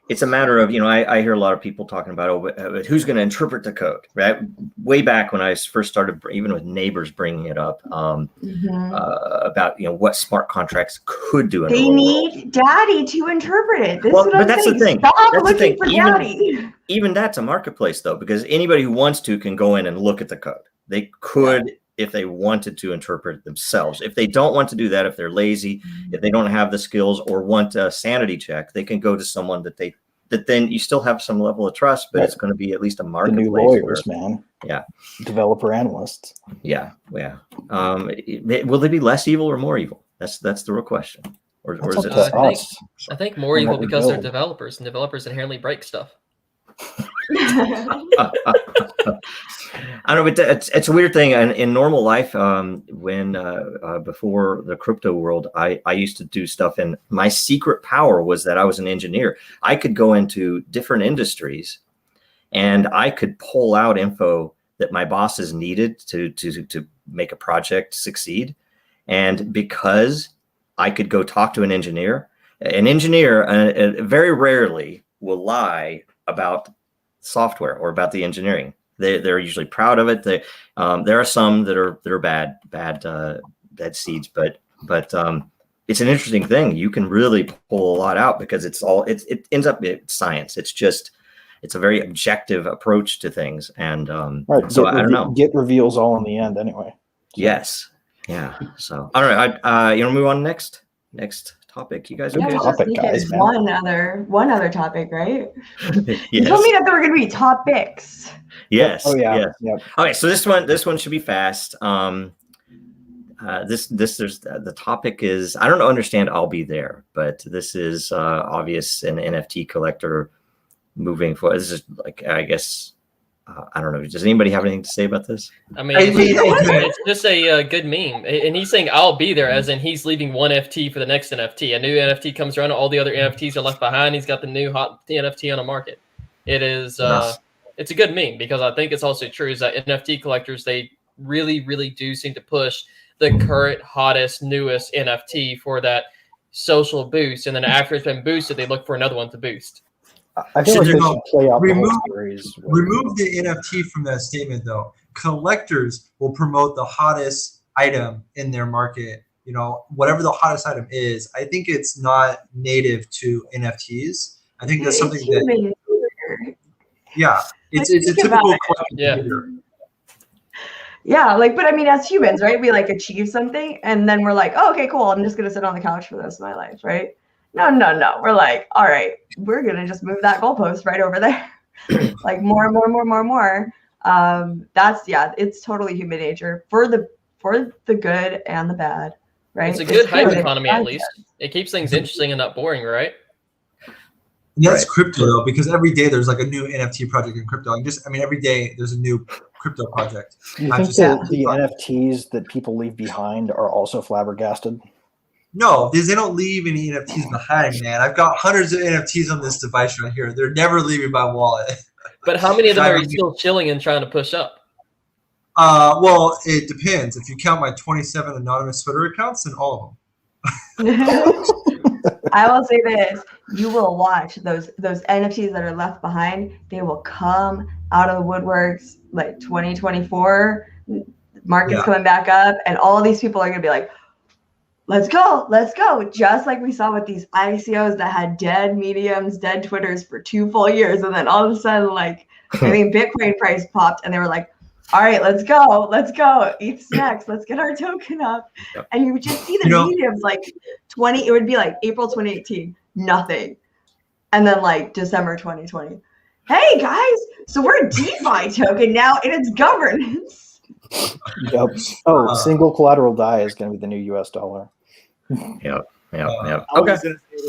it's a matter of, I hear a lot of people talking about, who's going to interpret the code, right? Way back when I first started, even with neighbors bringing it up, about, what smart contracts could do. They need daddy to interpret it. That's the thing. Stop looking for daddy. Even that's a marketplace, though, because anybody who wants to can go in and look at the code. They could, if they wanted to, interpret it themselves. If they don't want to do that, if they're lazy, if they don't have the skills or want a sanity check, they can go to someone that then you still have some level of trust, but it's going to be at least a marketplace. The new lawyers, man. Yeah. Developer analysts. Yeah. Yeah. Will they be less evil or more evil? That's the real question. Or is it? I think more evil because they're developers, and developers inherently break stuff. I don't know, but it's a weird thing. And in normal life, when before the crypto world, I used to do stuff, and my secret power was that I was an engineer. I could go into different industries, and I could pull out info that my bosses needed to make a project succeed. And because I could go talk to an engineer very rarely will lie about software or about the engineering. They're usually proud of it. There are some that are bad seeds, but it's an interesting thing. You can really pull a lot out because it ends up it's science. It's a very objective approach to things, and so I don't know. Git reveals all in the end, anyway. Yes, yeah. So all right, you want to move on next topic? You guys okay? One other topic, right? Yes. You told me that there were going to be topics. Yes. Oh yeah. Yes. Yep. Okay, so this one should be fast. There's the topic is, I don't understand. I'll be there, but this is obvious an NFT collector moving forward. This is like, I guess. I don't know. Does anybody have anything to say about this? I mean, it's just a good meme. And he's saying, I'll be there, as in he's leaving one NFT for the next NFT. A new NFT comes around, all the other NFTs are left behind. He's got the new hot NFT on the market. It is, it's a good meme, because I think it's also true is that NFT collectors, they really, really do seem to push the current, hottest, newest NFT for that social boost. And then after it's been boosted, they look for another one to boost. I feel like they should play out the whole series. Remove the NFT from that statement, though. Collectors will promote the hottest item in their market whatever the hottest item is, I think it's not native to NFTs. I think that's something that, it's a typical collective behavior. Yeah, but I mean, as humans, right? We achieve something, and then we're like, oh, okay, cool. I'm just gonna sit on the couch for the rest of my life, right? No. We're like, all right, we're gonna just move that goalpost right over there, more and more. It's totally human nature for the good and the bad, right? It's a good hype economy, at least. It keeps things interesting and not boring, right? And that's crypto though, because every day there's a new NFT project in crypto. Every day there's a new crypto project. You think that the NFTs that people leave behind are also flabbergasted? No, because they don't leave any NFTs behind, man. I've got hundreds of NFTs on this device right here. They're never leaving my wallet. But how many of them are you still chilling and trying to push up? Well, it depends. If you count my 27 anonymous Twitter accounts, then all of them. I will say this: you will watch those NFTs that are left behind. They will come out of the woodworks 2024. Market's coming back up, and all of these people are gonna be like, "Let's go!" Just like we saw with these ICOs that had dead mediums, dead Twitters for 2 full years, and then all of a sudden, I think Bitcoin price popped, and they were like, all right, let's go. ETH's next. Let's get our token up. Yep. And you would just see the mediums it would be April 2018, nothing. And then December 2020. Hey guys, so we're a DeFi token now and it's governance. Yep. Oh, single collateral DAI is going to be the new US dollar. Yep. Okay.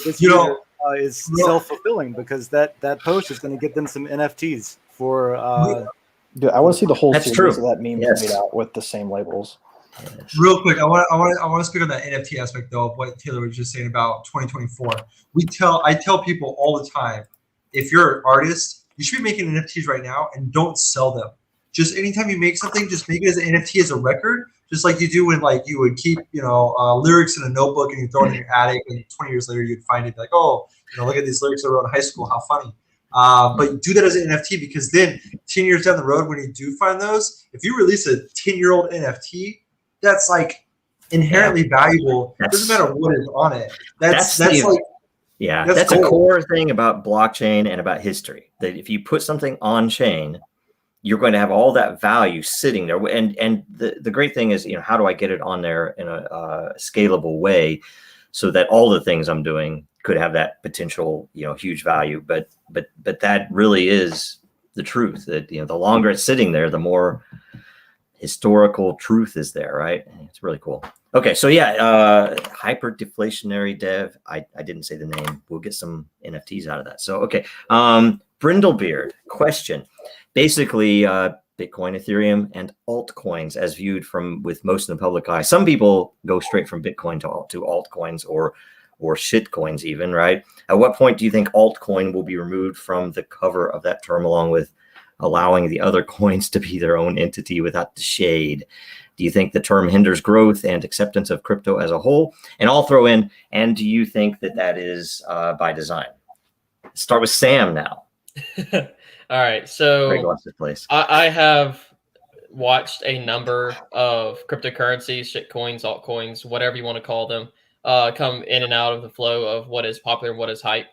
This is self-fulfilling because that post is going to get them some NFTs for Dude, I want to see the whole That's series true. of that meme made out with the same labels. Yes. Real quick, I want to speak on that NFT aspect though of what Taylor was just saying about 2024. I tell people all the time, if you're an artist, you should be making NFTs right now and don't sell them. Just anytime you make something, just make it as an NFT as a record, just like you do when you would keep lyrics in a notebook and you throw it in your attic, and 20 years later you'd find it look at these lyrics I wrote in high school, how funny. But do that as an NFT, because then 10 years down the road, when you do find those, if you release a 10-year-old NFT, that's inherently valuable. It doesn't matter what is on it. That's a core thing about blockchain and about history. That if you put something on chain, you're going to have all that value sitting there. And the great thing is, how do I get it on there in a scalable way so that all the things I'm doing could have that potential, huge value. But that really is the truth, that, the longer it's sitting there, the more historical truth is there, right? It's really cool. Okay. So hyper deflationary dev. I didn't say the name. We'll get some NFTs out of that. So, okay. Brindlebeard question. Basically, Bitcoin, Ethereum, and altcoins as viewed with most of the public eye. Some people go straight from Bitcoin to altcoins or shit coins even, right? At what point do you think altcoin will be removed from the cover of that term, along with allowing the other coins to be their own entity without the shade? Do you think the term hinders growth and acceptance of crypto as a whole? And I'll throw in, and do you think that is by design? Start with Sam now. All right, so Greg lost his place. I have watched a number of cryptocurrencies, shitcoins, altcoins, whatever you want to call them, come in and out of the flow of what is popular and what is hype.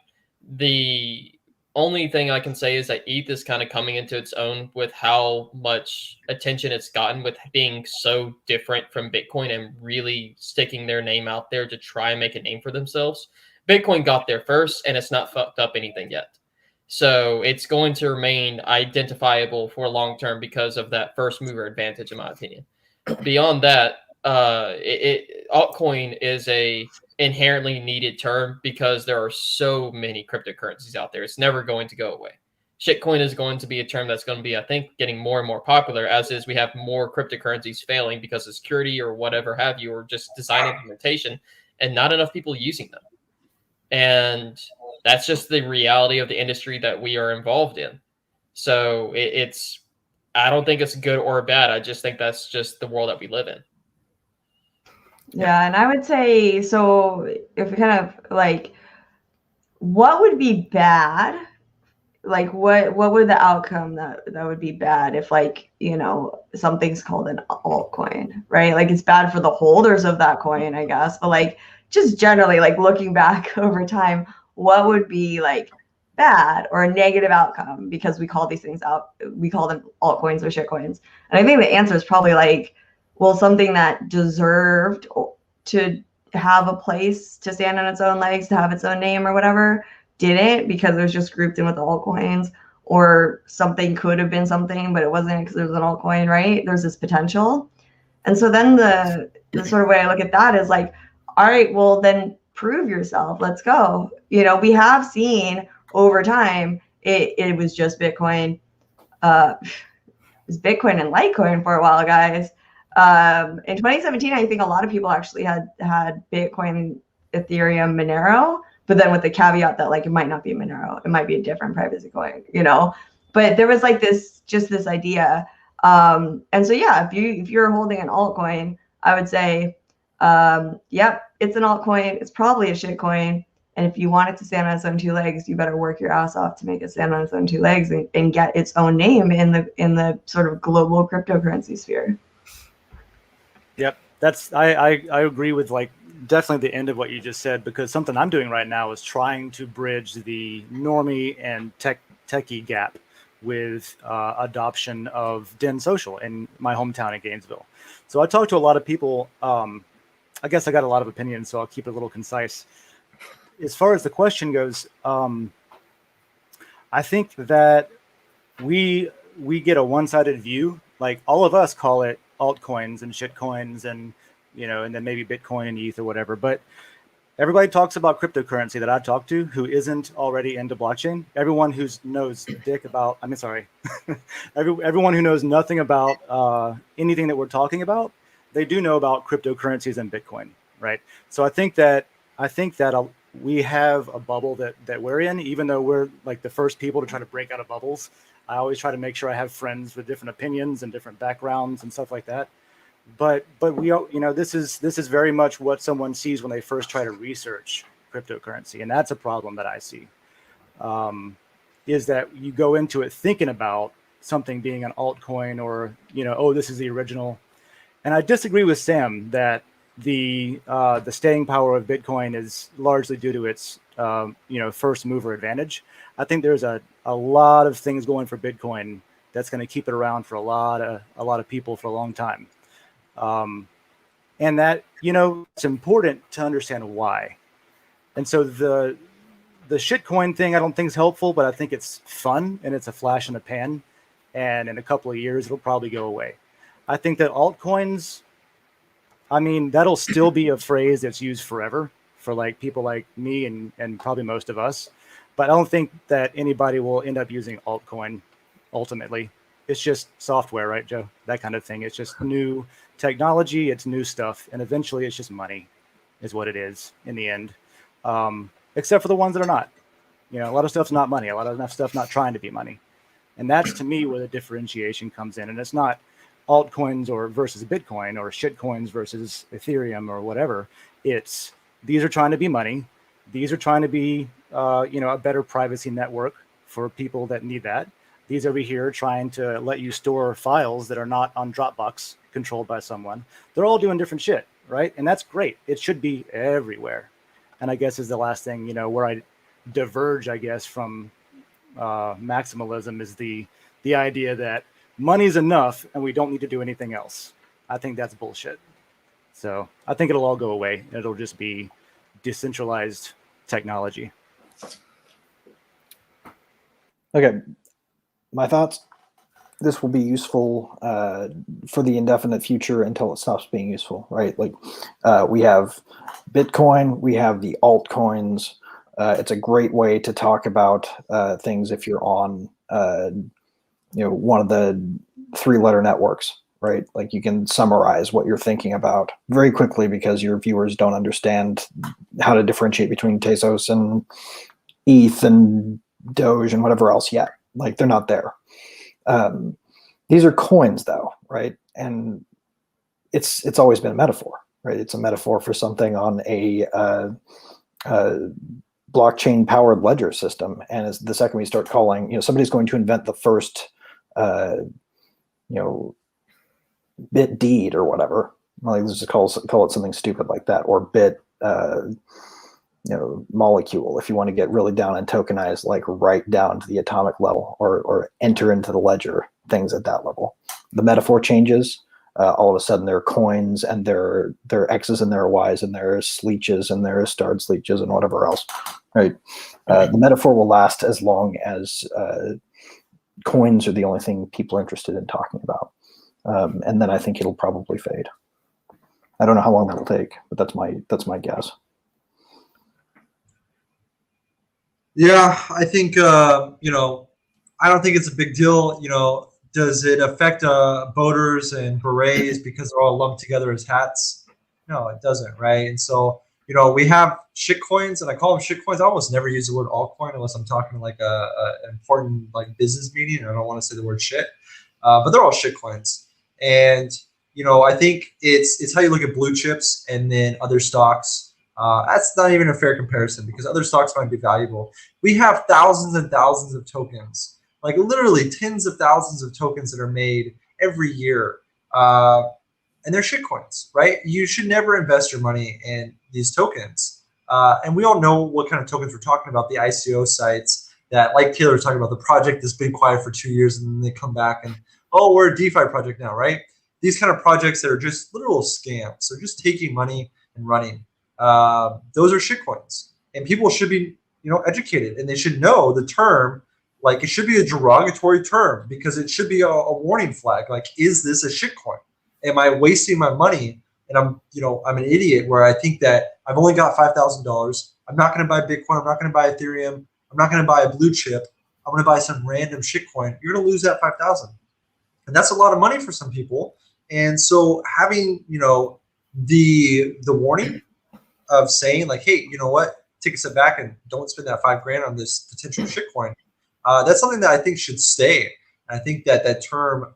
The only thing I can say is that ETH is kind of coming into its own with how much attention it's gotten with being so different from Bitcoin and really sticking their name out there to try and make a name for themselves. Bitcoin got there first, and it's not fucked up anything yet. So it's going to remain identifiable for long term because of that first mover advantage, in my opinion. Beyond that, altcoin is a inherently needed term because there are so many cryptocurrencies out there. It's never going to go away. Shitcoin is going to be a term that's going to be, I think, getting more and more popular, as is we have more cryptocurrencies failing because of security or whatever have you, or just design implementation, and not enough people using them. And that's just the reality of the industry that we are involved in. So I don't think it's good or bad. I just think that's just the world that we live in. Yeah, and I would say, so if we kind of what would be bad like what would the outcome that would be bad if, like, you know, something's called an altcoin, right? Like it's bad for the holders of that coin, I guess, but like just generally, like looking back over time, what would be like bad or a negative outcome because we call these things out, we call them altcoins or shitcoins? And I think the answer is probably like, well, something that deserved to have a place to stand on its own legs, to have its own name or whatever, didn't, because it was just grouped in with the altcoins, or something could have been something, but it wasn't because there was an altcoin, right? There's this potential. And so then the sort of way I look at that is like, all right, well then prove yourself. Let's go. You know, we have seen over time, it was just Bitcoin. It was Bitcoin and Litecoin for a while, guys. In 2017, I think a lot of people actually had Bitcoin, Ethereum, Monero, but then with the caveat that like it might not be Monero, it might be a different privacy coin, you know. But there was like this idea. And so yeah, if you're holding an altcoin, I would say, yep, it's an altcoin. It's probably a shitcoin. And if you want it to stand on its own two legs, you better work your ass off to make it stand on its own two legs and get its own name in the sort of global cryptocurrency sphere. Yep, I agree with like definitely the end of what you just said, because something I'm doing right now is trying to bridge the normie and techie gap with adoption of Den.Social in my hometown in Gainesville. So I talked to a lot of people. I guess I got a lot of opinions, so I'll keep it a little concise. As far as the question goes, I think that we get a one-sided view. Like all of us call it altcoins and shitcoins and, you know, and then maybe Bitcoin and ETH or whatever. But everybody talks about cryptocurrency that I talk to who isn't already into blockchain. Everyone who knows everyone who knows nothing about anything that we're talking about, they do know about cryptocurrencies and Bitcoin, right? So I think that we have a bubble that we're in, even though we're like the first people to try to break out of bubbles. I always try to make sure I have friends with different opinions and different backgrounds and stuff like that. But we, you know, this is very much what someone sees when they first try to research cryptocurrency, and that's a problem that I see. Is that you go into it thinking about something being an altcoin or, you know, oh, this is the original. And I disagree with Sam that the staying power of Bitcoin is largely due to its first mover advantage. I think there's a lot of things going for Bitcoin that's going to keep it around for a lot of people for a long time. And that, you know, it's important to understand why. And so the shitcoin thing, I don't think is helpful, but I think it's fun and it's a flash in the pan. And in a couple of years, it'll probably go away. I think that altcoins, I mean, that'll still be a phrase that's used forever for like people like me and probably most of us. But I don't think that anybody will end up using altcoin ultimately. It's just software, right, Joe? That kind of thing. It's just new technology. It's new stuff. And eventually it's just money is what it is in the end. Except for the ones that are not. You know, a lot of stuff's not money. A lot of stuff not trying to be money. And that's, to me, where the differentiation comes in. And it's not altcoins or versus Bitcoin or shitcoins versus Ethereum or whatever. It's these are trying to be money. These are trying to be, a better privacy network for people that need that. These over here trying to let you store files that are not on Dropbox controlled by someone. They're all doing different shit, right? And that's great. It should be everywhere. And I guess is the last thing, you know, where I diverge, I guess, from maximalism is the idea that money's enough and we don't need to do anything else. I think that's bullshit. So I think it'll all go away. It'll just be decentralized technology. Okay. My thoughts, this will be useful for the indefinite future until it stops being useful, right? Like we have Bitcoin, we have the altcoins. It's a great way to talk about things if you're on, one of the 3-letter networks, right? Like you can summarize what you're thinking about very quickly because your viewers don't understand how to differentiate between Tezos and ETH and Doge and whatever else yet. Like they're not there. These are coins though, right? And it's always been a metaphor, right? It's a metaphor for something on a blockchain powered ledger system. And as the second we start calling, somebody's going to invent the first, bit deed or whatever. Like, let's just call it something stupid like that, or bit, molecule. If you want to get really down and tokenize, like right down to the atomic level, or enter into the ledger, things at that level. The metaphor changes. All of a sudden, there are coins, and there are X's, and there are Y's, and there are sleeches, and there are starred sleeches, and whatever else. Right. The metaphor will last as long as coins are the only thing people are interested in talking about, and then I think it'll probably fade. I don't know how long that'll take, but that's my guess. Yeah, I think I don't think it's a big deal. Does it affect boaters and berets because they're all lumped together as hats? No, it doesn't, right? And so, we have shit coins, and I call them shit coins. I almost never use the word altcoin unless I'm talking like an important like business meeting. I don't want to say the word shit, but they're all shit coins. And I think it's how you look at blue chips and then other stocks. That's not even a fair comparison, because other stocks might be valuable. We have thousands and thousands of tokens. Like literally tens of thousands of tokens that are made every year. And they're shit coins, right? You should never invest your money in these tokens. And we all know what kind of tokens we're talking about, the ICO sites that, like Taylor was talking about, the project that's been quiet for 2 years and then they come back and, oh, we're a DeFi project now, right? These kind of projects that are just literal scams. They're just taking money and running. Those are shit coins. And people should be, educated, and they should know the term. Like, it should be a derogatory term, because it should be a warning flag. Like, is this a shitcoin? Am I wasting my money? And I'm an idiot where I think that I've only got $5,000. I'm not going to buy Bitcoin. I'm not going to buy Ethereum. I'm not going to buy a blue chip. I'm going to buy some random shitcoin. You're going to lose that 5,000, and that's a lot of money for some people. And so having the warning of saying like, hey, you know what? Take a step back and don't spend that $5,000 on this potential shitcoin. That's something that I think should stay. And I think that term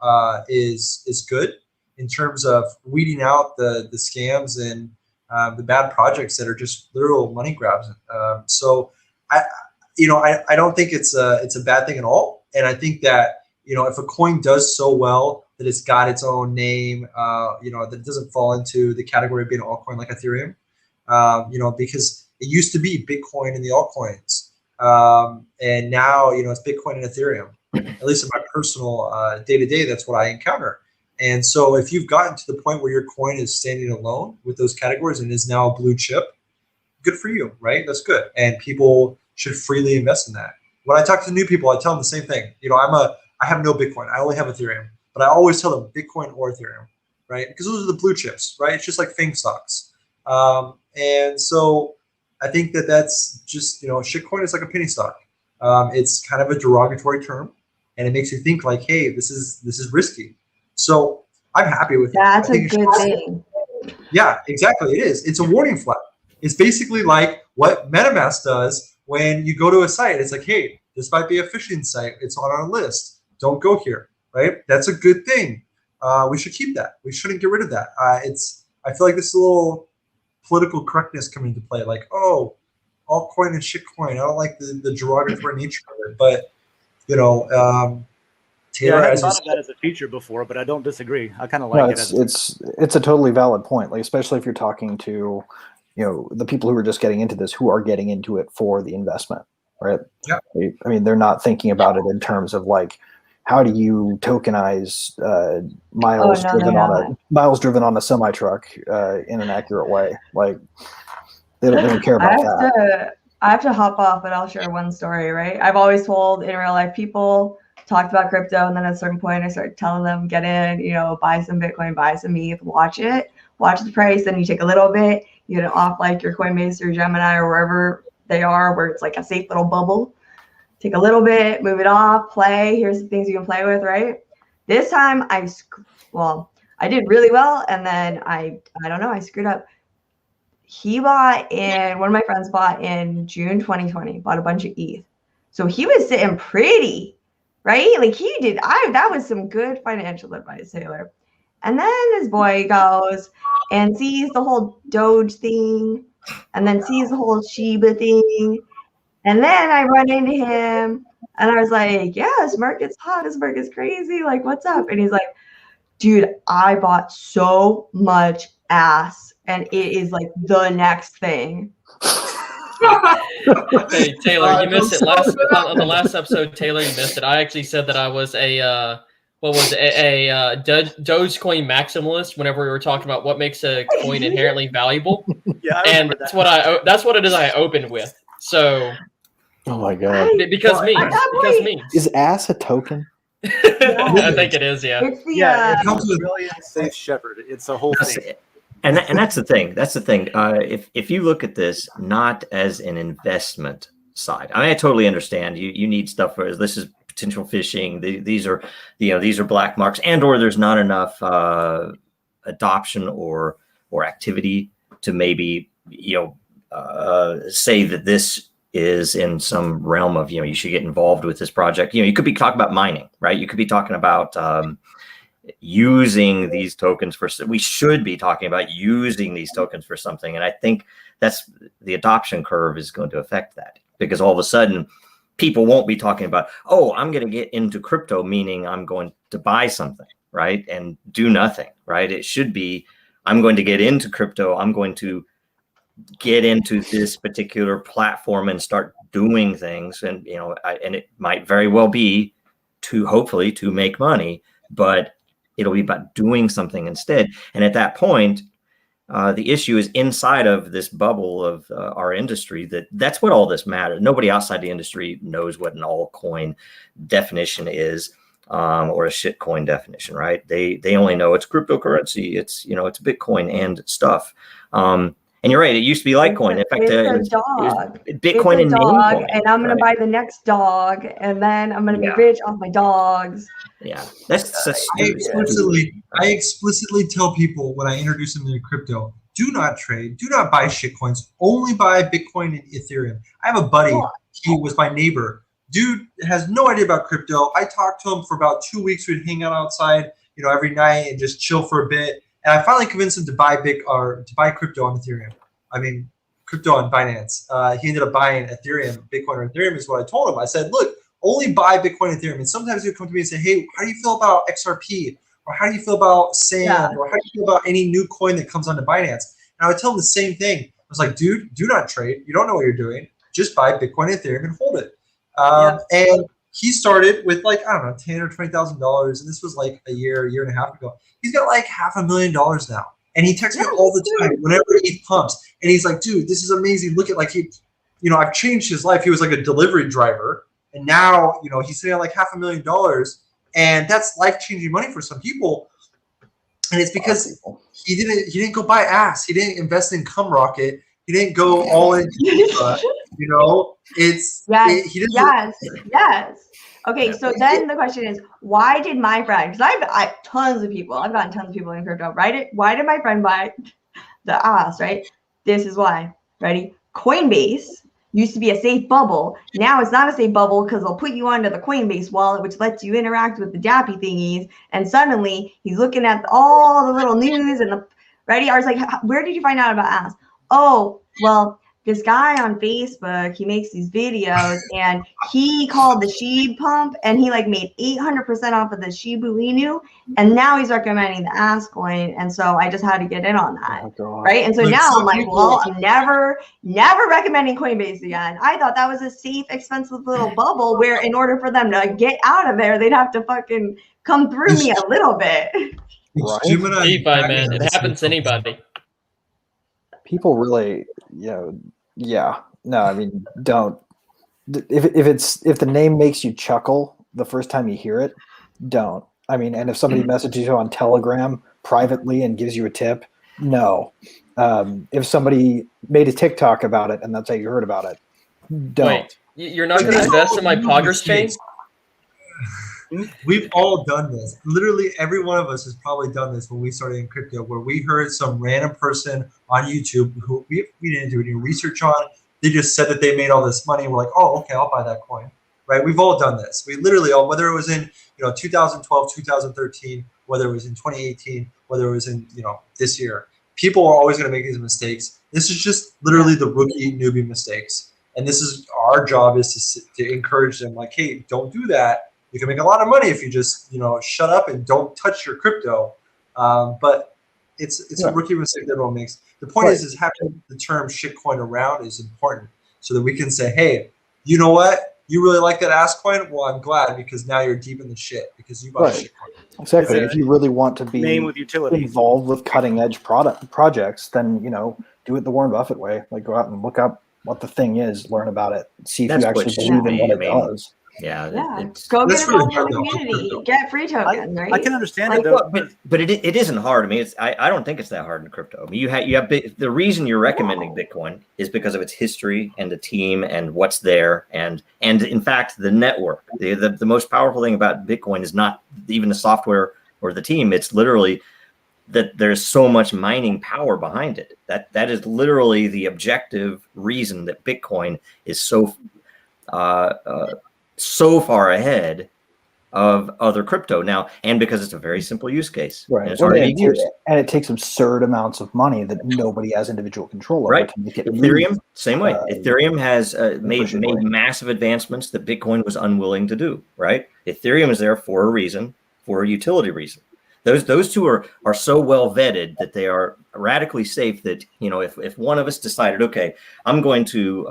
is good in terms of weeding out the scams and the bad projects that are just literal money grabs. So I don't think it's a bad thing at all. And I think that if a coin does so well that it's got its own name, that it doesn't fall into the category of being an altcoin like Ethereum, because it used to be Bitcoin and the altcoins. And now, it's Bitcoin and Ethereum. At least in my personal day-to-day, that's what I encounter. And so if you've gotten to the point where your coin is standing alone with those categories and is now a blue chip, good for you, right? That's good. And people should freely invest in that. When I talk to new people, I tell them the same thing. I have no Bitcoin. I only have Ethereum. But I always tell them Bitcoin or Ethereum, right? Because those are the blue chips, right? It's just like FANG stocks. And so I think that's just, shitcoin is like a penny stock. It's kind of a derogatory term, and it makes you think like, hey, this is risky. So I'm happy with it. That's a good thing. Yeah, exactly. It is. It's a warning flag. It's basically like what MetaMask does when you go to a site. It's like, hey, this might be a phishing site. It's on our list. Don't go here, right? That's a good thing. We should keep that. We shouldn't get rid of that. I feel like this is a little political correctness coming into play. Like, oh, altcoin and shitcoin. I don't like the derogatory nature of it. But, Taylor, I thought of that as a feature before, but I don't disagree. I kind of like it. It's a totally valid point, like, especially if you're talking to, the people who are just getting into this, who are getting into it for the investment, right? Yeah. I mean, they're not thinking about it in terms of like, how do you tokenize miles driven on a semi truck in an accurate way? Like, they don't care about that. I have to hop off, but I'll share one story, right? I've always told in real life, people talked about crypto, and then at a certain point I started telling them, get in, buy some Bitcoin, buy some ETH, watch the price, then you take a little bit, you get it off like your Coinbase or Gemini or wherever they are, where it's like a safe little bubble. Take a little bit, move it off, play. Here's the things you can play with, right? This time I did really well, and then I don't know, I screwed up. One of my friends bought in June 2020, bought a bunch of ETH. So he was sitting pretty, right? Like he did. That was some good financial advice, Taylor. And then this boy goes and sees the whole Doge thing, and then sees the whole Shiba thing, And then I run into him and I was like, yeah, this market's hot. This market's crazy. Like, what's up? And he's like, dude, I bought so much ass and it is like the next thing. Hey, Taylor, you missed it. On the last episode, Taylor, you missed it. I actually said that I was a Dogecoin maximalist whenever we were talking about what makes a coin inherently valuable. Yeah, and that's what it is I opened with. So, oh my god, because me. Is ass a token? I think it is. Yeah. It's the, it comes with brilliant safe shepherd. It's a whole thing. And that's the thing. That's the thing. If you look at this not as an investment side, I mean, I totally understand. You need stuff where this is potential phishing. These are black marks, or there's not enough adoption or activity to maybe say that this is in some realm of you should get involved with this project. You could be talking about mining, right? You could be talking about using these tokens we should be talking about using these tokens for something. And I think that's the adoption curve is going to affect that, because all of a sudden people won't be talking about, oh, I'm going to get into crypto, meaning I'm going to buy something, right? And do nothing, right? It should be, I'm going to get into crypto. I'm going to get into this particular platform and start doing things. And, and it might very well be hopefully to make money, but it'll be about doing something instead. And at that point, the issue is inside of this bubble of our industry. That's what all this matters. Nobody outside the industry knows what an altcoin definition is, or a shitcoin definition, right? They only know it's cryptocurrency. It's it's Bitcoin and stuff. And you're right. It used to be Litecoin. In fact, it was Bitcoin and Namecoin, and I'm going to buy the next dog, and then I'm going to be rich off my dogs. Yeah, that's I explicitly tell people when I introduce them to crypto, do not trade, do not buy shitcoins, only buy Bitcoin and Ethereum. I have a buddy, he was my neighbor. Dude has no idea about crypto. I talked to him for about 2 weeks. We'd hang out outside, every night and just chill for a bit. And I finally convinced him to buy crypto on Ethereum. I mean, crypto on Binance. He ended up buying Ethereum, Bitcoin or Ethereum is what I told him. I said, look, only buy Bitcoin and Ethereum. And sometimes he would come to me and say, hey, how do you feel about XRP? Or how do you feel about SAND? Or how do you feel about any new coin that comes onto Binance? And I would tell him the same thing. I was like, dude, do not trade. You don't know what you're doing. Just buy Bitcoin and Ethereum and hold it. And he started with like, I don't know, $10,000 or $20,000. And this was like a year and a half ago. He's got like $500,000 now. And he texts me all the time whenever he pumps. And he's like, dude, this is amazing. Look at I've changed his life. He was like a delivery driver. And now, he's sitting on like $500,000. And that's life-changing money for some people. And it's because he didn't go buy ass. He didn't invest in Cum Rocket. He didn't go all in. Yes. Okay, so then the question is, why did my friend? Because I've tons of people. I've gotten tons of people in crypto. Right? Why did my friend buy the ass? Right. This is why. Ready? Coinbase used to be a safe bubble. Now it's not a safe bubble because they'll put you onto the Coinbase wallet, which lets you interact with the dappy thingies. And suddenly he's looking at all the little news and ready. I was like, where did you find out about ass? Oh, well, this guy on Facebook, he makes these videos and he called the Sheeb pump and he made 800% off of the Shibu Inu. And now he's recommending the ass coin. And so I just had to get in on that. Right. And so now I'm like, well, I'm never recommending Coinbase again. I thought that was a safe, expensive little bubble where in order for them to get out of there, they'd have to fucking come through me a little bit. DeFi, man. It happens to anybody. People really, no, I mean, don't. If the name makes you chuckle the first time you hear it, don't. I mean, and if somebody messages you on Telegram privately and gives you a tip, no. If somebody made a TikTok about it and that's how you heard about it, don't. Wait, you're not going to invest in my Poggers chain? We've all done this. Literally every one of us has probably done this when we started in crypto, where we heard some random person on YouTube who we didn't do any research on. They just said that they made all this money. We're like, oh, okay, I'll buy that coin. Right? We've all done this. We literally all, whether it was in 2012, 2013, whether it was in 2018, whether it was in this year, people are always going to make these mistakes. This is just literally the rookie newbie mistakes. And this is our job, is to encourage them, like, hey, don't do that. You can make a lot of money if you just, shut up and don't touch your crypto. But it's a rookie mistake that everyone makes. The point is having the term shitcoin around is important so that we can say, hey, you know what? You really like that ass coin? Well, I'm glad, because now you're deep in the shit because you bought shitcoin. Exactly. If you really want to be with utility involved with cutting edge projects, then do it the Warren Buffett way. Like, go out and look up what the thing is, learn about it, see if you actually believe in what it does. Yeah, go get involved in the community. Get free tokens, right? I can understand it though, but it isn't hard. I mean, I don't think it's that hard in crypto. I mean, you have the reason you're recommending Bitcoin is because of its history and the team and what's there, and in fact the network. The most powerful thing about Bitcoin is not even the software or the team. It's literally that there's so much mining power behind it. That is literally the objective reason that Bitcoin is so far ahead of other crypto now, and because it's a very simple use case, right? And it's already used, and it takes absurd amounts of money that nobody has individual control over. Right. To make it Ethereum, same way. Ethereum has made massive advancements that Bitcoin was unwilling to do. Right. Ethereum is there for a reason, for a utility reason. Those two are so well vetted that they are radically safe. That if one of us decided, okay, I'm going to,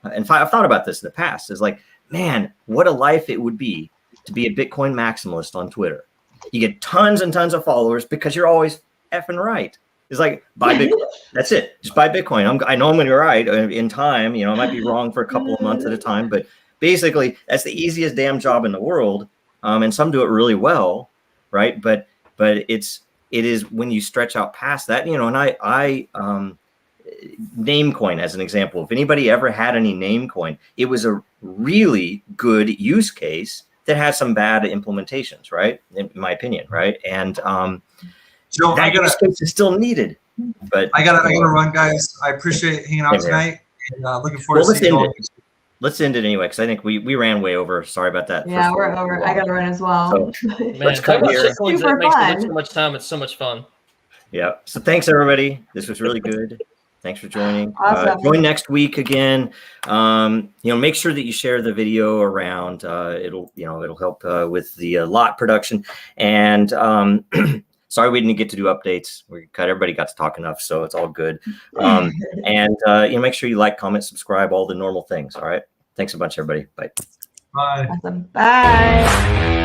and I've thought about this in the past, is like, man, what a life it would be to be a Bitcoin maximalist on Twitter. You get tons and tons of followers because you're always effing right. It's like, buy Bitcoin. That's it. Just buy Bitcoin. I know I'm going to be right in time. I might be wrong for a couple of months at a time, but basically that's the easiest damn job in the world. And some do it really well, right? But it is when you stretch out past that, and I Namecoin as an example. If anybody ever had any Namecoin, it was a really good use case that has some bad implementations, right? In my opinion, right? And that use case is still needed. But I gotta run, guys. I appreciate hanging out tonight, and looking forward to seeing you all. Let's end it anyway, because I think we ran way over. Sorry about that. Yeah, we're over. I gotta run as well. So, let's cut here. Super fun. So much time. It's so much fun. Yeah. So thanks everybody. This was really good. Thanks for joining. Awesome. Join next week again. Make sure that you share the video around. It'll help with the lot production. And sorry we didn't get to do updates. Everybody got to talk enough, so it's all good. Make sure you like, comment, subscribe, all the normal things. All right. Thanks a bunch, everybody. Bye. Bye. Awesome. Bye.